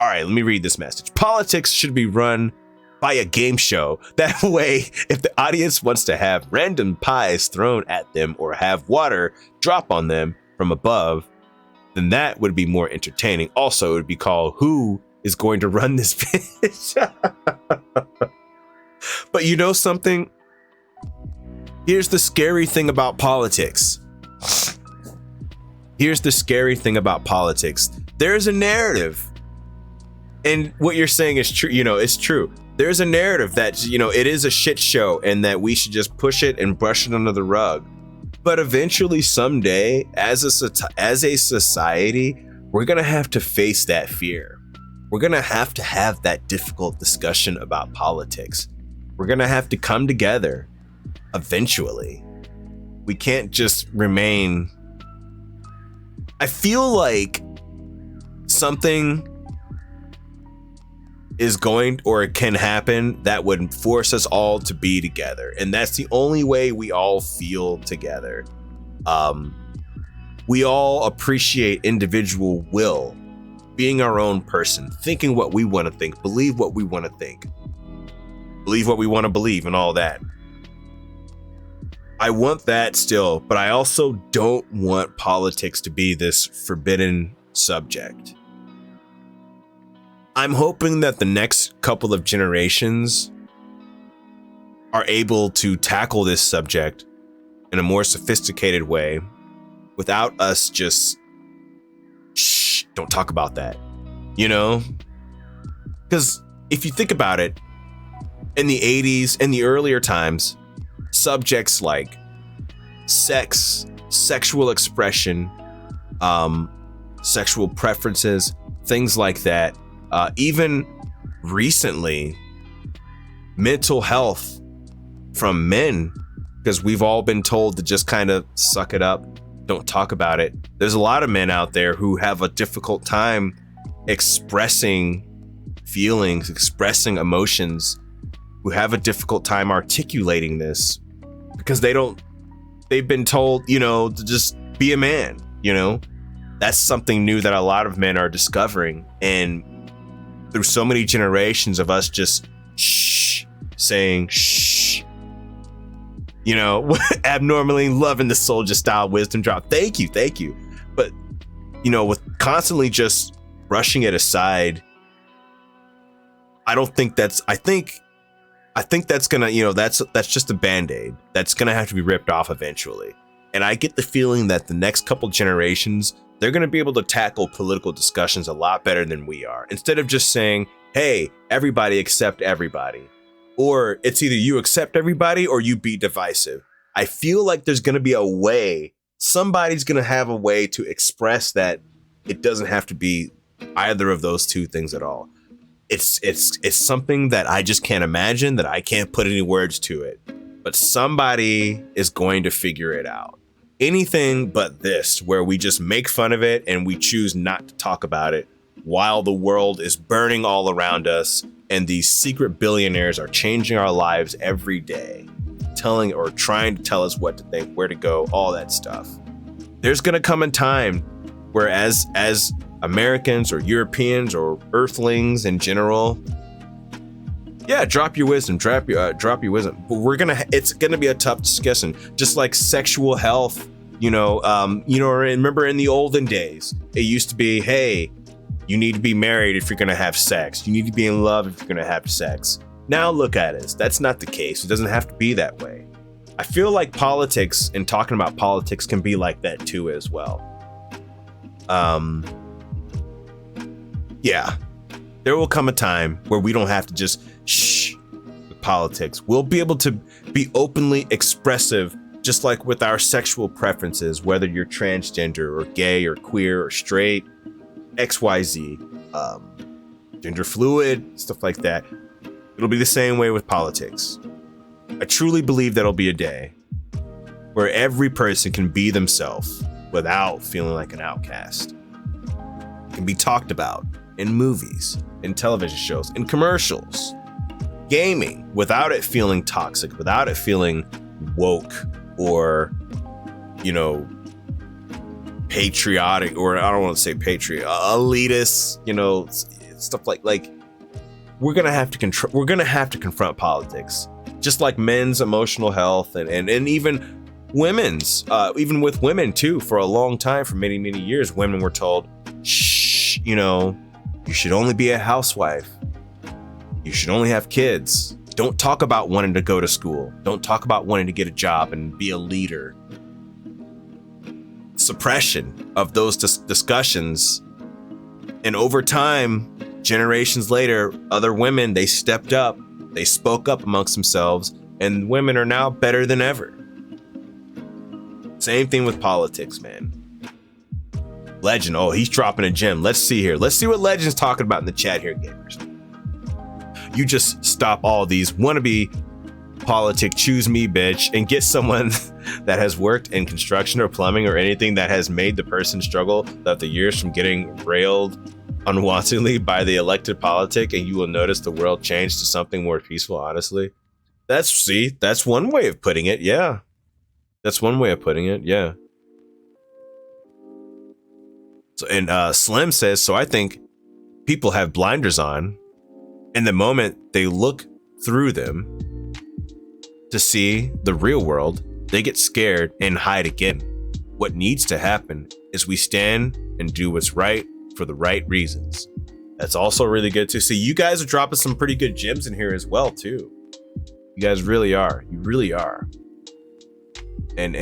All right, let me read this message. Politics should be run by a game show. That way, if the audience wants to have random pies thrown at them or have water drop on them from above, then that would be more entertaining. Also, it would be called Who is Going to Run This Bitch? But you know something? Here's the scary thing about politics. There's a narrative. And what you're saying is true. It's true. There's a narrative that, it is a shit show and that we should just push it and brush it under the rug. But eventually, someday, as a society, we're going to have to face that fear. We're going to have that difficult discussion about politics. We're going to have to come together eventually. We can't just remain. I feel like something is going or can happen that would force us all to be together. And that's the only way we all feel together. We all appreciate individual will, being our own person, thinking what we want to think, believe what we want to think, believe what we want to believe, and all that. I want that still, but I also don't want politics to be this forbidden subject. I'm hoping that the next couple of generations are able to tackle this subject in a more sophisticated way without us just, shh, don't talk about that, you know? Because if you think about it, in the 80s, in the earlier times, subjects like sex, sexual expression, sexual preferences, things like that, even recently, mental health from men, because we've all been told to just kind of suck it up, don't talk about it. There's a lot of men out there who have a difficult time expressing feelings, expressing emotions, who have a difficult time articulating this because they've been told, you know, to just be a man, you know? That's something new that a lot of men are discovering. And through so many generations of us just shh, saying shh, you know, abnormally loving the soldier style wisdom drop. Thank you. But, you know, with constantly just brushing it aside, I think that's gonna, you know, that's just a band-aid that's gonna have to be ripped off eventually. And I get the feeling that the next couple generations, they're gonna be able to tackle political discussions a lot better than we are. Instead of just saying, hey, everybody accept everybody, or it's either you accept everybody or you be divisive. I feel like there's gonna be a way, somebody's gonna have a way to express that it doesn't have to be either of those two things at all. It's something that I just can't imagine, that I can't put any words to it, but somebody is going to figure it out. Anything but this, where we just make fun of it and we choose not to talk about it while the world is burning all around us and these secret billionaires are changing our lives every day, telling or trying to tell us what to think, where to go, all that stuff. There's going to come a time where as Americans or Europeans or Earthlings in general, yeah, drop your wisdom. But it's gonna be a tough discussion. Just like sexual health, remember in the olden days, it used to be, hey, you need to be married if you're gonna have sex. You need to be in love if you're gonna have sex. Now look at us. That's not the case. It doesn't have to be that way. I feel like politics and talking about politics can be like that too as well. Yeah, there will come a time where we don't have to just shh with politics. We'll be able to be openly expressive, just like with our sexual preferences, whether you're transgender or gay or queer or straight, XYZ, gender fluid, stuff like that. It'll be the same way with politics. I truly believe that'll be a day where every person can be themselves without feeling like an outcast. Can be talked about in movies, in television shows, in commercials, gaming, without it feeling toxic, without it feeling woke or, patriotic, or I don't want to say elitist, stuff like we're gonna have to confront politics, just like men's emotional health and even women's, even with women too. For a long time, for many years, women were told, shh, you should only be a housewife. You should only have kids. Don't talk about wanting to go to school. Don't talk about wanting to get a job and be a leader. Suppression of those discussions. And over time, generations later, other women, they stepped up. They spoke up amongst themselves, and women are now better than ever. Same thing with politics, man. Legend, oh, he's dropping a gem. Let's see here. Let's see what Legend's talking about in the chat here, gamers. You just stop all these wannabe politic choose me bitch and get someone that has worked in construction or plumbing or anything that has made the person struggle throughout the years from getting railed unwantedly by the elected politic, and you will notice the world change to something more peaceful, honestly. That's one way of putting it, yeah. That's one way of putting it, yeah. So, and Slim says, so I think people have blinders on, and the moment they look through them to see the real world, they get scared and hide again. What needs to happen is we stand and do what's right for the right reasons. That's also really good too. See, you guys are dropping some pretty good gems in here as well too. You guys really are. You really are. And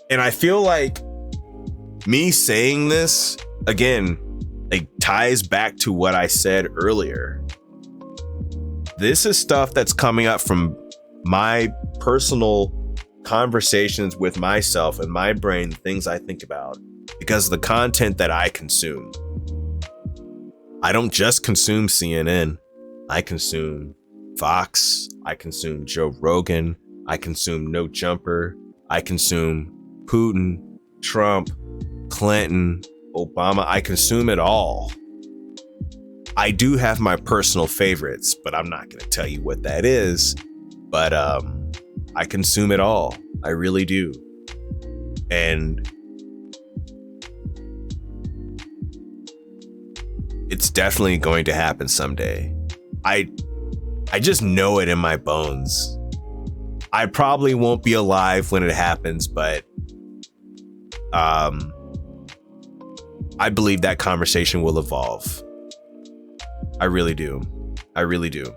I feel like me saying this again, like, ties back to what I said earlier. This is stuff that's coming up from my personal conversations with myself and my brain, things I think about, because of the content that I consume. I don't just consume CNN. I consume Fox. I consume Joe Rogan. I consume No Jumper. I consume Putin, Trump, Clinton, Obama. I consume it all. I do have my personal favorites, but I'm not going to tell you what that is. But I consume it all. I really do. And it's definitely going to happen someday. I just know it in my bones. I probably won't be alive when it happens, but I believe that conversation will evolve. I really do. I really do.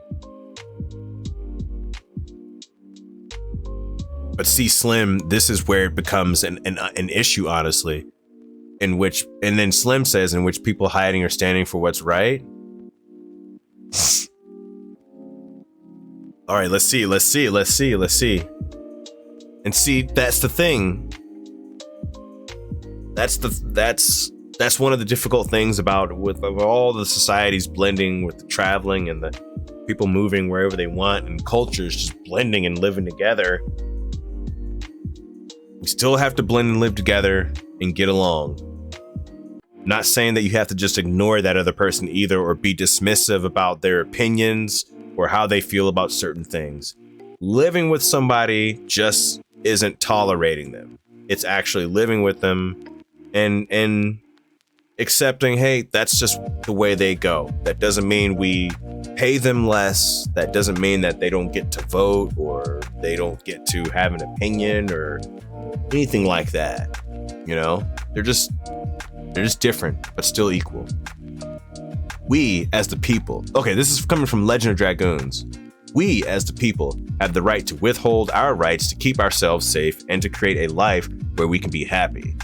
But see, Slim, this is where it becomes an issue, honestly, and then Slim says, in which people hiding or standing for what's right. All right, let's see. And see, that's the thing. That's one of the difficult things about with all the societies blending, with the traveling and the people moving wherever they want, and cultures just blending and living together. We still have to blend and live together and get along. Not saying that you have to just ignore that other person either, or be dismissive about their opinions or how they feel about certain things. Living with somebody just isn't tolerating them. It's actually living with them and accepting, hey, that's just the way they go. That doesn't mean we pay them less. That doesn't mean that they don't get to vote or they don't get to have an opinion or anything like that. You know, they're just different, but still equal. We as the people, okay, this is coming from Legend of Dragoons. We as the people have the right to withhold our rights to keep ourselves safe and to create a life where we can be happy.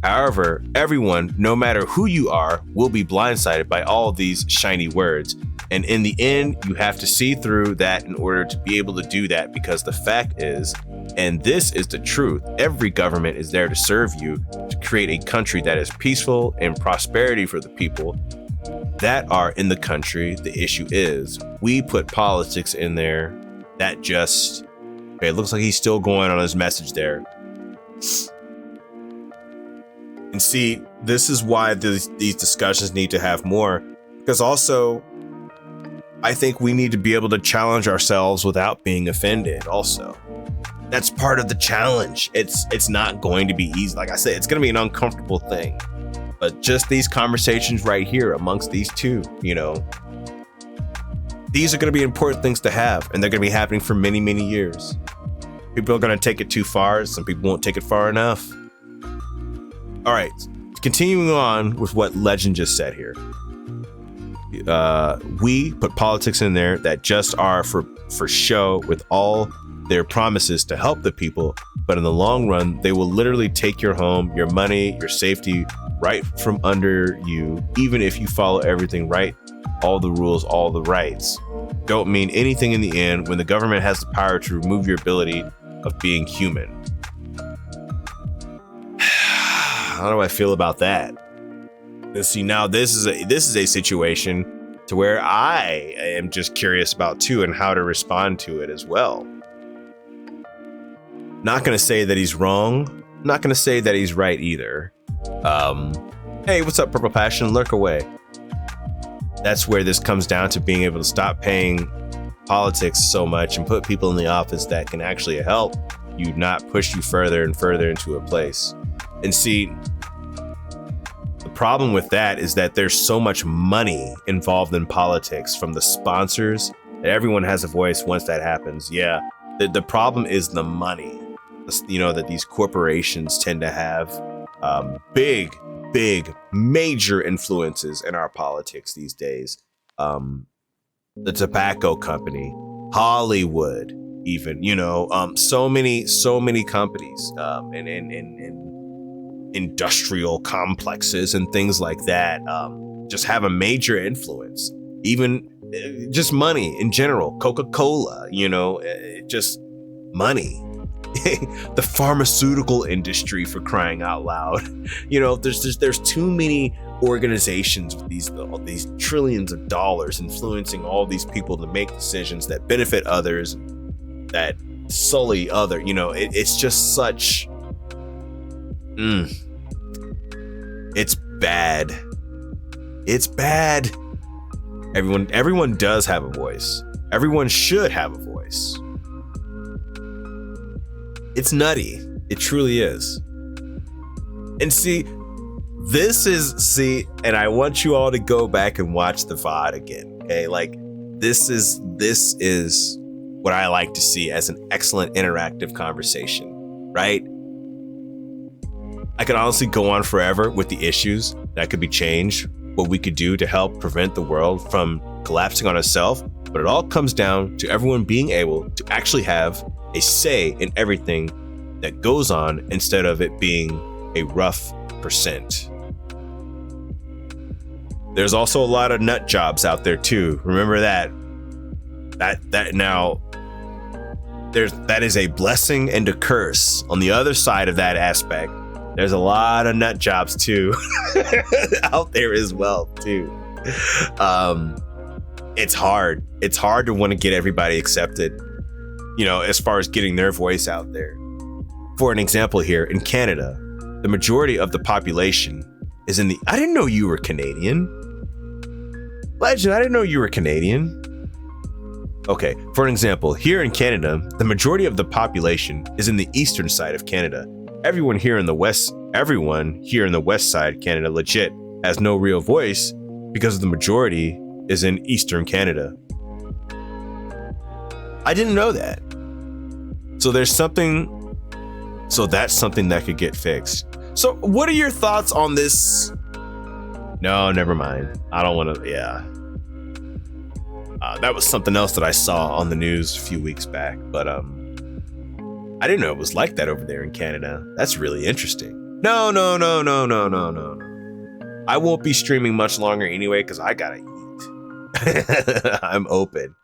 However, everyone, no matter who you are, will be blindsided by all of these shiny words. And in the end, you have to see through that in order to be able to do that, because the fact is, and this is the truth, every government is there to serve you, to create a country that is peaceful and prosperity for the people that are in the country. The issue is we put politics in there that just, okay, it looks like he's still going on his message there. And see, this is why these discussions need to have more, because also I think we need to be able to challenge ourselves without being offended also. That's part of the challenge. It's not going to be easy. Like I said, it's going to be an uncomfortable thing. But just these conversations right here amongst these two, you know, these are going to be important things to have, and they're going to be happening for many, many years. People are going to take it too far. Some people won't take it far enough. All right, continuing on with what Legend just said here. We put politics in there that just are for show, with all their promises to help the people, but in the long run, they will literally take your home, your money, your safety right from under you, even if you follow everything right, all the rules, all the rights. Don't mean anything in the end when the government has the power to remove your ability of being human. How do I feel about that? And see, now this is a situation to where I am just curious about too, and how to respond to it as well. Not going to say that he's wrong. Not going to say that he's right either. Hey, what's up, Purple Passion? Lurk away. That's where this comes down to being able to stop paying politics so much and put people in the office that can actually help you, not push you further and further into a place. And see, the problem with that is that there's so much money involved in politics from the sponsors that everyone has a voice once that happens. Yeah, the problem is the money. You know, that these corporations tend to have big, major influences in our politics these days. the tobacco company, Hollywood, even, so many companies, and industrial complexes and things like that, just have a major influence. Even just money in general, Coca-Cola, just money. The pharmaceutical industry, for crying out loud. There's too many organizations with these trillions of dollars influencing all these people to make decisions that benefit others, that sully other. It's just such. It's bad. It's bad. Everyone does have a voice. Everyone should have a voice. It's nutty. It truly is. And and I want you all to go back and watch the VOD again. Okay, like this is what I like to see as an excellent interactive conversation, right? I could honestly go on forever with the issues that could be changed, what we could do to help prevent the world from collapsing on itself, but it all comes down to everyone being able to actually have a say in everything that goes on instead of it being a rough percent. There's also a lot of nut jobs out there too. Remember that now that is a blessing and a curse. On the other side of that aspect, there's a lot of nut jobs too out there as well too. It's hard to want to get everybody accepted, as far as getting their voice out there. For an example, here in Canada, the majority of the population is in the... I didn't know you were Canadian. Legend, I didn't know you were Canadian. Okay, for an example, here in Canada, the majority of the population is in the eastern side of Canada. Everyone here in the west side of Canada legit has no real voice because the majority is in eastern Canada. I didn't know that. So that's something that could get fixed. So what are your thoughts on this? No, never mind. I don't want to. Yeah. That was something else that I saw on the news a few weeks back, but I didn't know it was like that over there in Canada. That's really interesting. No. I won't be streaming much longer anyway because I gotta eat. I'm open.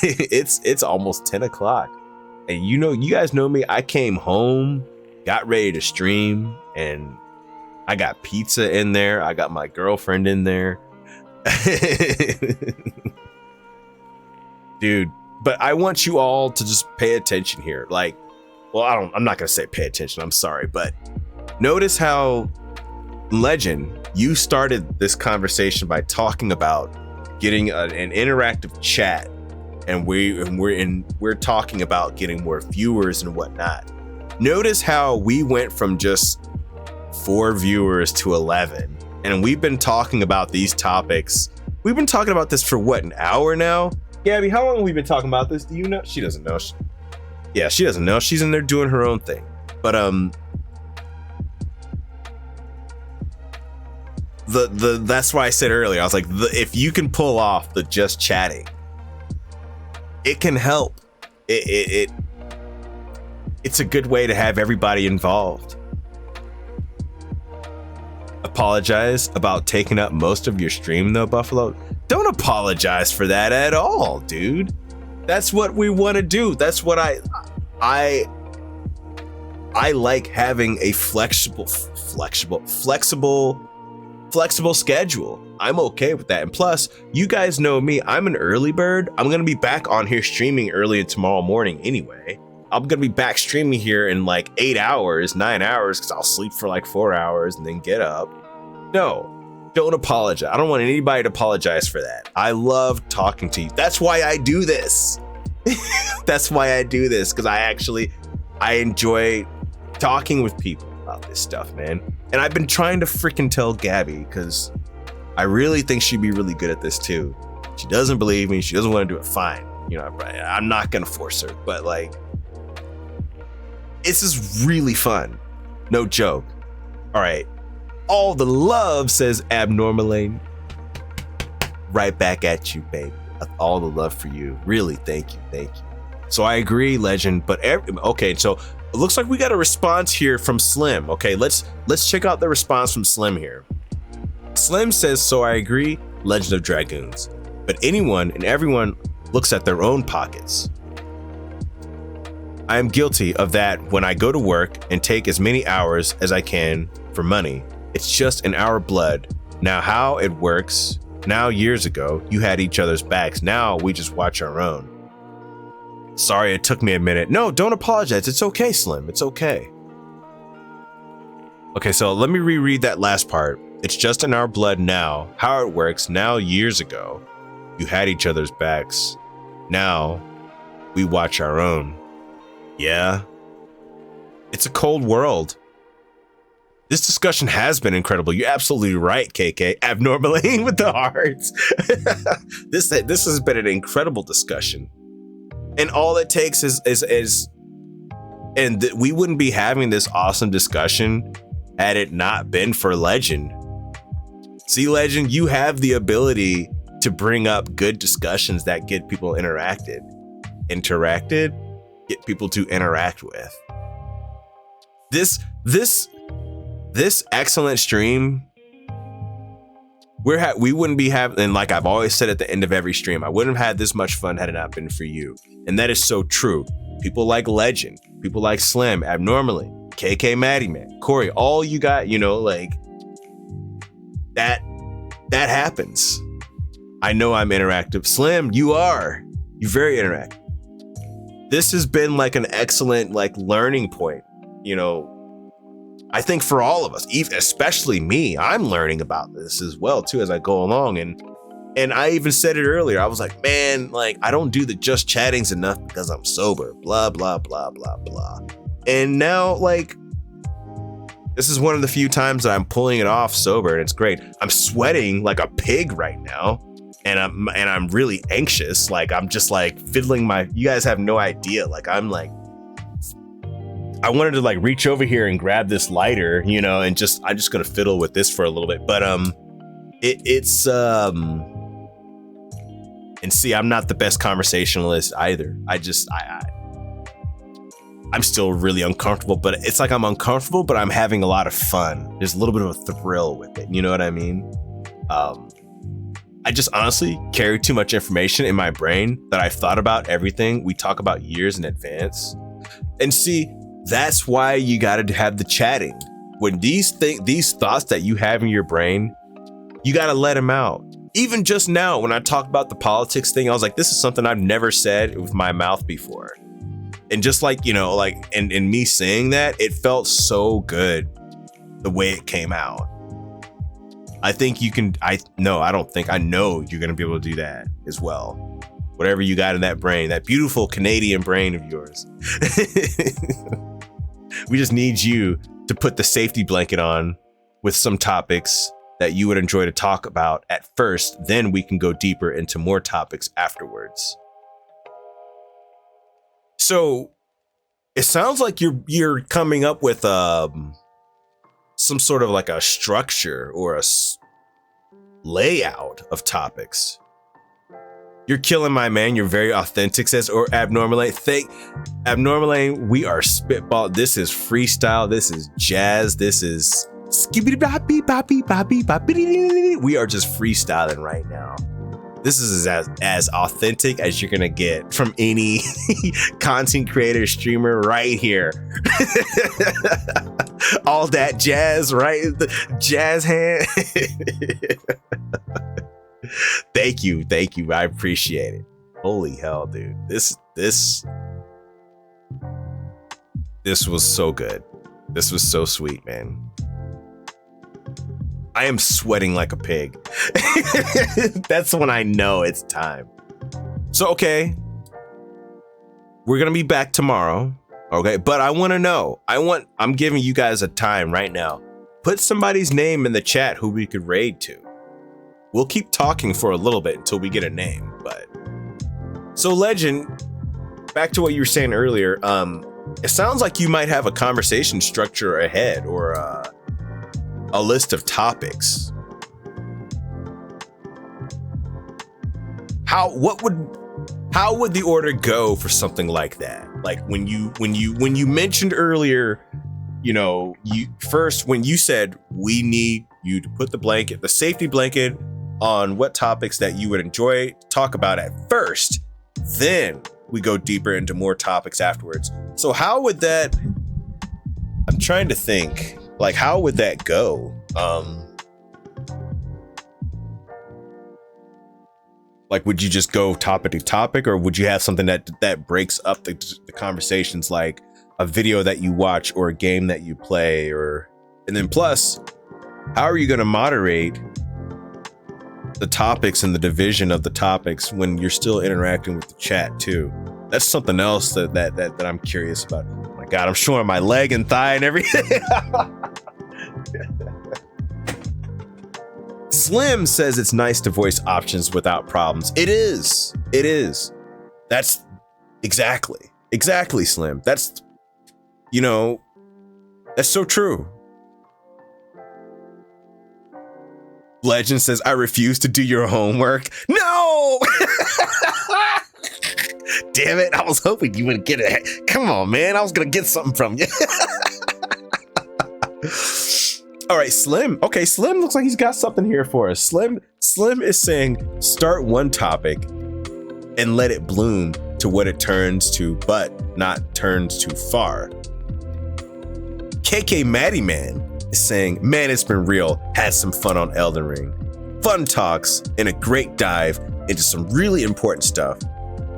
It's almost 10 o'clock. And you guys know me. I came home, got ready to stream, and I got pizza in there. I got my girlfriend in there. Dude, but I want you all to just pay attention here. Like, well, I'm not going to say pay attention. I'm sorry. But notice how, Legend, you started this conversation by talking about getting an interactive chat. And we're talking about getting more viewers and whatnot. Notice how we went from just 4 viewers to 11, and we've been talking about these topics. We've been talking about this for what, an hour now? Gabby, how long have we been talking about this? Do you know? She doesn't know. She doesn't know. She's in there doing her own thing. But that's why I said earlier. I was like, if you can pull off the just chatting, it can help. It's a good way to have everybody involved. Apologize about taking up most of your stream though, Buffalo. Don't apologize for that at all, dude. That's what we want to do. That's what I like, having a flexible schedule. I'm okay with that. And plus, you guys know me, I'm an early bird. I'm going to be back on here streaming early tomorrow morning anyway. I'm going to be back streaming here in like 9 hours, because I'll sleep for like 4 hours and then get up. No, don't apologize. I don't want anybody to apologize for that. I love talking to you. That's why I do this. That's why I do this, because I enjoy talking with people about this stuff, man. And I've been trying to freaking tell Gabby, because I really think she'd be really good at this too. She doesn't believe me. She doesn't want to do it. Fine. I'm not going to force her, but like, this is really fun. No joke. All right. All the love, says Abnormalane. Right back at you, baby. all the love for you. Really, thank you. So I agree, Legend. But okay, so it looks like we got a response here from Slim. Okay, let's check out the response from Slim here. Slim says, so I agree, Legend of Dragoons. But anyone and everyone looks at their own pockets. I am guilty of that when I go to work and take as many hours as I can for money. It's just in our blood. Now how it works, now years ago, you had each other's backs. Now we just watch our own. Sorry, it took me a minute. No, don't apologize. It's okay, Slim. It's okay. Okay, so let me reread that last part. It's just in our blood now. How it works, now years ago, you had each other's backs. Now we watch our own. Yeah. It's a cold world. This discussion has been incredible. You're absolutely right, KK. Abnormally with the hearts. This has been an incredible discussion. And all it takes is we wouldn't be having this awesome discussion had it not been for Legend. See, Legend, you have the ability to bring up good discussions that get people interacted, get people to interact with. This excellent stream, we wouldn't be having, and like I've always said at the end of every stream, I wouldn't have had this much fun had it not been for you. And that is so true. People like Legend, people like Slim, Abnormally, KK Maddie Man, Corey, all you got, like that happens. I know I'm interactive. Slim, you're very interactive. This has been like an excellent learning point, I think for all of us, especially me, I'm learning about this as well too as I go along. And I even said it earlier. I was like, man, I don't do the just chattings enough because I'm sober, blah, blah, blah, blah, blah. And now this is one of the few times that I'm pulling it off sober, and it's great. I'm sweating like a pig right now. And I'm really anxious. I'm just fiddling you guys have no idea. I wanted to reach over here and grab this lighter, and I'm just gonna fiddle with this for a little bit. But it's and see, I'm not the best conversationalist either. I'm still really uncomfortable, but it's I'm uncomfortable, but I'm having a lot of fun. There's a little bit of a thrill with it. You know what I mean? I just honestly carry too much information in my brain that I've thought about everything we talk about years in advance. And see, that's why you got to have the chatting. When these thoughts that you have in your brain, you got to let them out. Even just now, when I talked about the politics thing, I was like, this is something I've never said with my mouth before. And just and me saying that, it felt so good the way it came out. I think you can, I know you're going to be able to do that as well. Whatever you got in that brain, that beautiful Canadian brain of yours. We just need you to put the safety blanket on with some topics that you would enjoy to talk about at first. Then we can go deeper into more topics afterwards. So it sounds like you're coming up with some sort of a structure or a layout of topics. You're killing my man. You're very authentic, says or Abnormally. Abnormally, we are spitball. This is freestyle. This is jazz. This is skibbity boppy boppy boppy boppy. We are just freestyling right now. This is as authentic as you're gonna get from any content creator, streamer right here. All that jazz, right? The jazz hand. Thank you. I appreciate it. Holy hell, dude. This was so good. This was so sweet, man. I am sweating like a pig. That's when I know it's time. So, okay. We're going to be back tomorrow. Okay. But I want to know. I'm giving you guys a time right now. Put somebody's name in the chat who we could raid to. We'll keep talking for a little bit until we get a name. But so, Legend, back to what you were saying earlier. It sounds like you might have a conversation structure ahead or a list of topics. how would the order go for something like that? Like when you mentioned earlier, you know, when you said we need you to put the safety blanket on what topics that you would enjoy to talk about at first, then we go deeper into more topics afterwards. So how would that, I'm trying to think, like, how would that go? Like, would you just go topic to topic, or would you have something that breaks up the conversations, like a video that you watch or a game that you play, and then plus, how are you going to moderate the topics and the division of the topics when you're still interacting with the chat too? That's something else that I'm curious about. Oh my God, I'm showing my leg and thigh and everything. Slim says it's nice to voice options without problems. It is. That's exactly, Slim. That's, you know, that's so true. Legend says, I refuse to do your homework. No! Damn it. I was hoping you would get it. Come on, man. I was going to get something from you. All right, Slim. Okay, Slim looks like he's got something here for us. Slim is saying, start one topic and let it bloom to what it turns to, but not turns too far. KK Maddie Man is saying, man, it's been real. Had some fun on Elden Ring. Fun talks and a great dive into some really important stuff.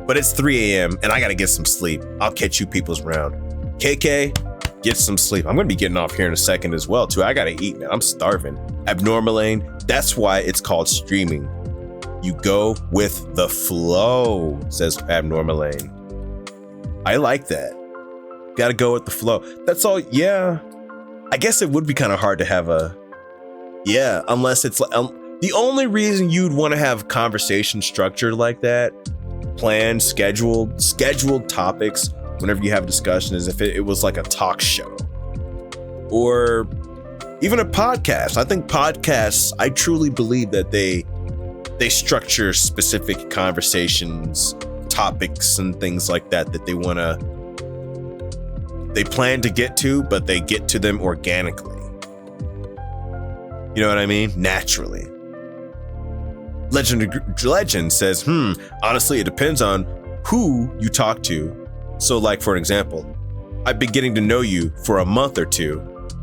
But it's 3 a.m. and I gotta get some sleep. I'll catch you peoples around. KK, get some sleep. I'm gonna be getting off here in a second as well too. I gotta eat, man. I'm starving. Abnormalane, that's why it's called streaming. You go with the flow, says Abnormalane. I like that. Gotta go with the flow. That's all. Yeah. I guess it would be kind of hard to have unless it's the only reason you'd want to have conversation structured like that, planned, scheduled topics whenever you have a discussion, is if it was like a talk show or even a podcast. I think podcasts, I truly believe that they structure specific conversations, topics and things like that they plan to get to, but they get to them organically. You know what I mean? Naturally. Legend says, honestly, it depends on who you talk to. So like, for example, I've been getting to know you for a month or two.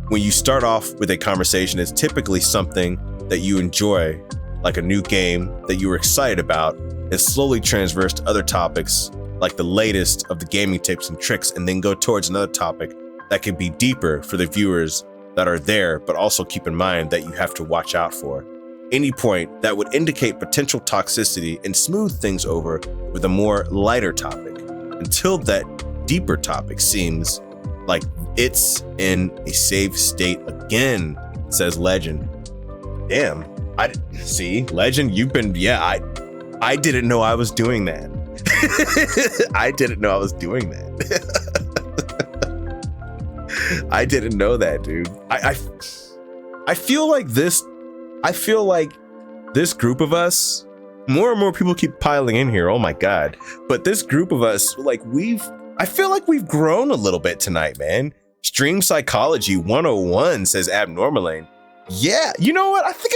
When you start off with a conversation, it's typically something that you enjoy, like a new game that you were excited about, and slowly transverse to other topics like the latest of the gaming tips and tricks, and then go towards another topic that can be deeper for the viewers that are there, but also keep in mind that you have to watch out for any point that would indicate potential toxicity, and smooth things over with a more lighter topic until that deeper topic seems like it's in a safe state again, says Legend. Damn, I see, Legend, you've been, I didn't know I was doing that. I didn't know I was doing that. I didn't know that, dude. I feel like this group of us, more and more people keep piling in here. Oh my God. But this group of us, like I feel like we've grown a little bit tonight, man. Stream Psychology 101, says Abnormalane. Yeah, you know what? I think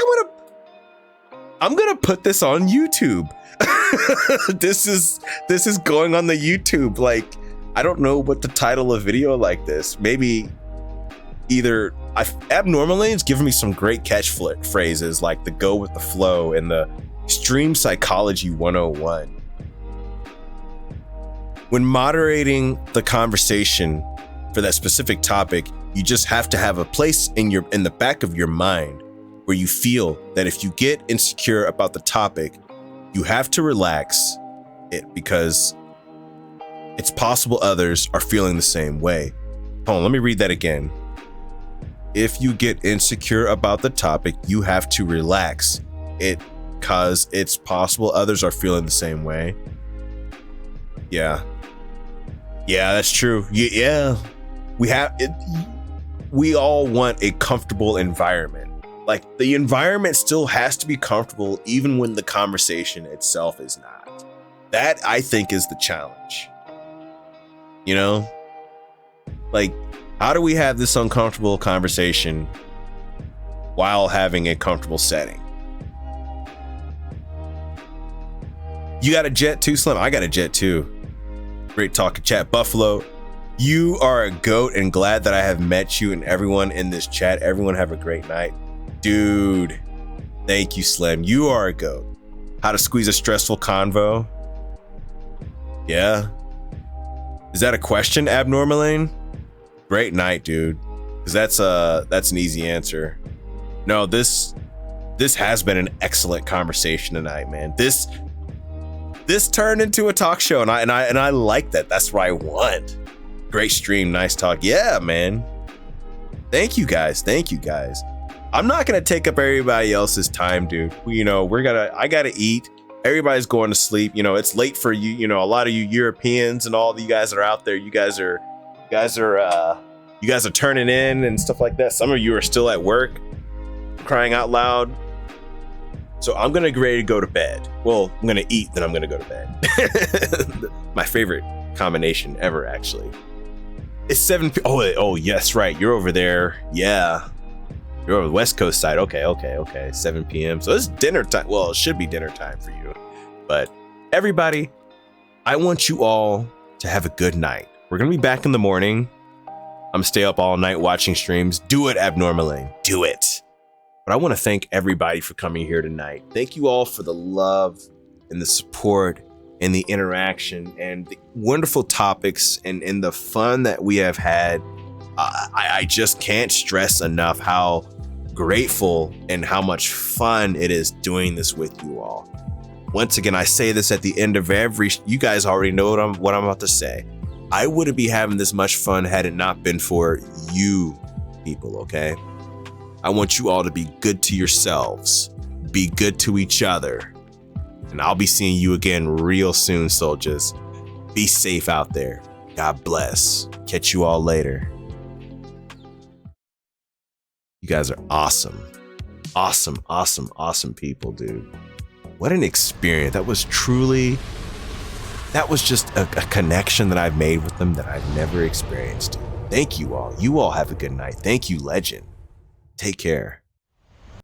I'm gonna put this on YouTube. This is going on the YouTube. Like, I don't know what to title a video like this. Maybe either Abnormalane's giving me some great phrases like the go with the flow and the Stream Psychology 101. When moderating the conversation for that specific topic, you just have to have a place in the back of your mind where you feel that if you get insecure about the topic, you have to relax it, because it's possible others are feeling the same way. Hold on, let me read that again. If you get insecure about the topic, you have to relax it, because it's possible others are feeling the same way. Yeah, that's true. Yeah, we all want a comfortable environment. Like, the environment still has to be comfortable even when the conversation itself is not. That, I think, is the challenge. You know? Like, how do we have this uncomfortable conversation while having a comfortable setting? You got a jet too, Slim? I got a jet too. Great talking chat. Buffalo, you are a goat and glad that I have met you and everyone in this chat. Everyone have a great night. Dude, thank you, Slim. You are a goat. How to squeeze a stressful convo? Yeah. Is that a question, Abnormalane? Great night, dude. Because that's an easy answer. No, this has been an excellent conversation tonight, man. This turned into a talk show, and I like that. That's what I want. Great stream, nice talk. Yeah, man. Thank you guys. Thank you guys. I'm not gonna take up everybody else's time, dude. You know, I gotta eat. Everybody's going to sleep. You know, it's late for you. You know, a lot of you Europeans and all of you guys that are out there. You guys are turning in and stuff like that. Some of you are still at work, crying out loud. So I'm gonna get ready to go to bed. Well, I'm gonna eat, then I'm gonna go to bed. My favorite combination ever, actually. It's 7 p. Oh, yes, right. You're over there. Yeah. You're over the West Coast side. Okay. 7 p.m. So it's dinner time. Well, it should be dinner time for you. But everybody, I want you all to have a good night. We're gonna be back in the morning. I'm gonna stay up all night watching streams. Do it, Abnormalane. Do it. But I want to thank everybody for coming here tonight. Thank you all for the love and the support and the interaction and the wonderful topics and the fun that we have had. I just can't stress enough how grateful and how much fun it is doing this with you all. Once again, I say this at the end of you guys already know what I'm about to say. I wouldn't be having this much fun had it not been for you people, okay? I want you all to be good to yourselves, be good to each other, and I'll be seeing you again real soon, soldiers. Be safe out there. God bless. Catch you all later. You guys are awesome. Awesome people, dude. What an experience. That was just a connection that I've made with them that I've never experienced. Thank you all. You all have a good night. Thank you, Legend. Take care.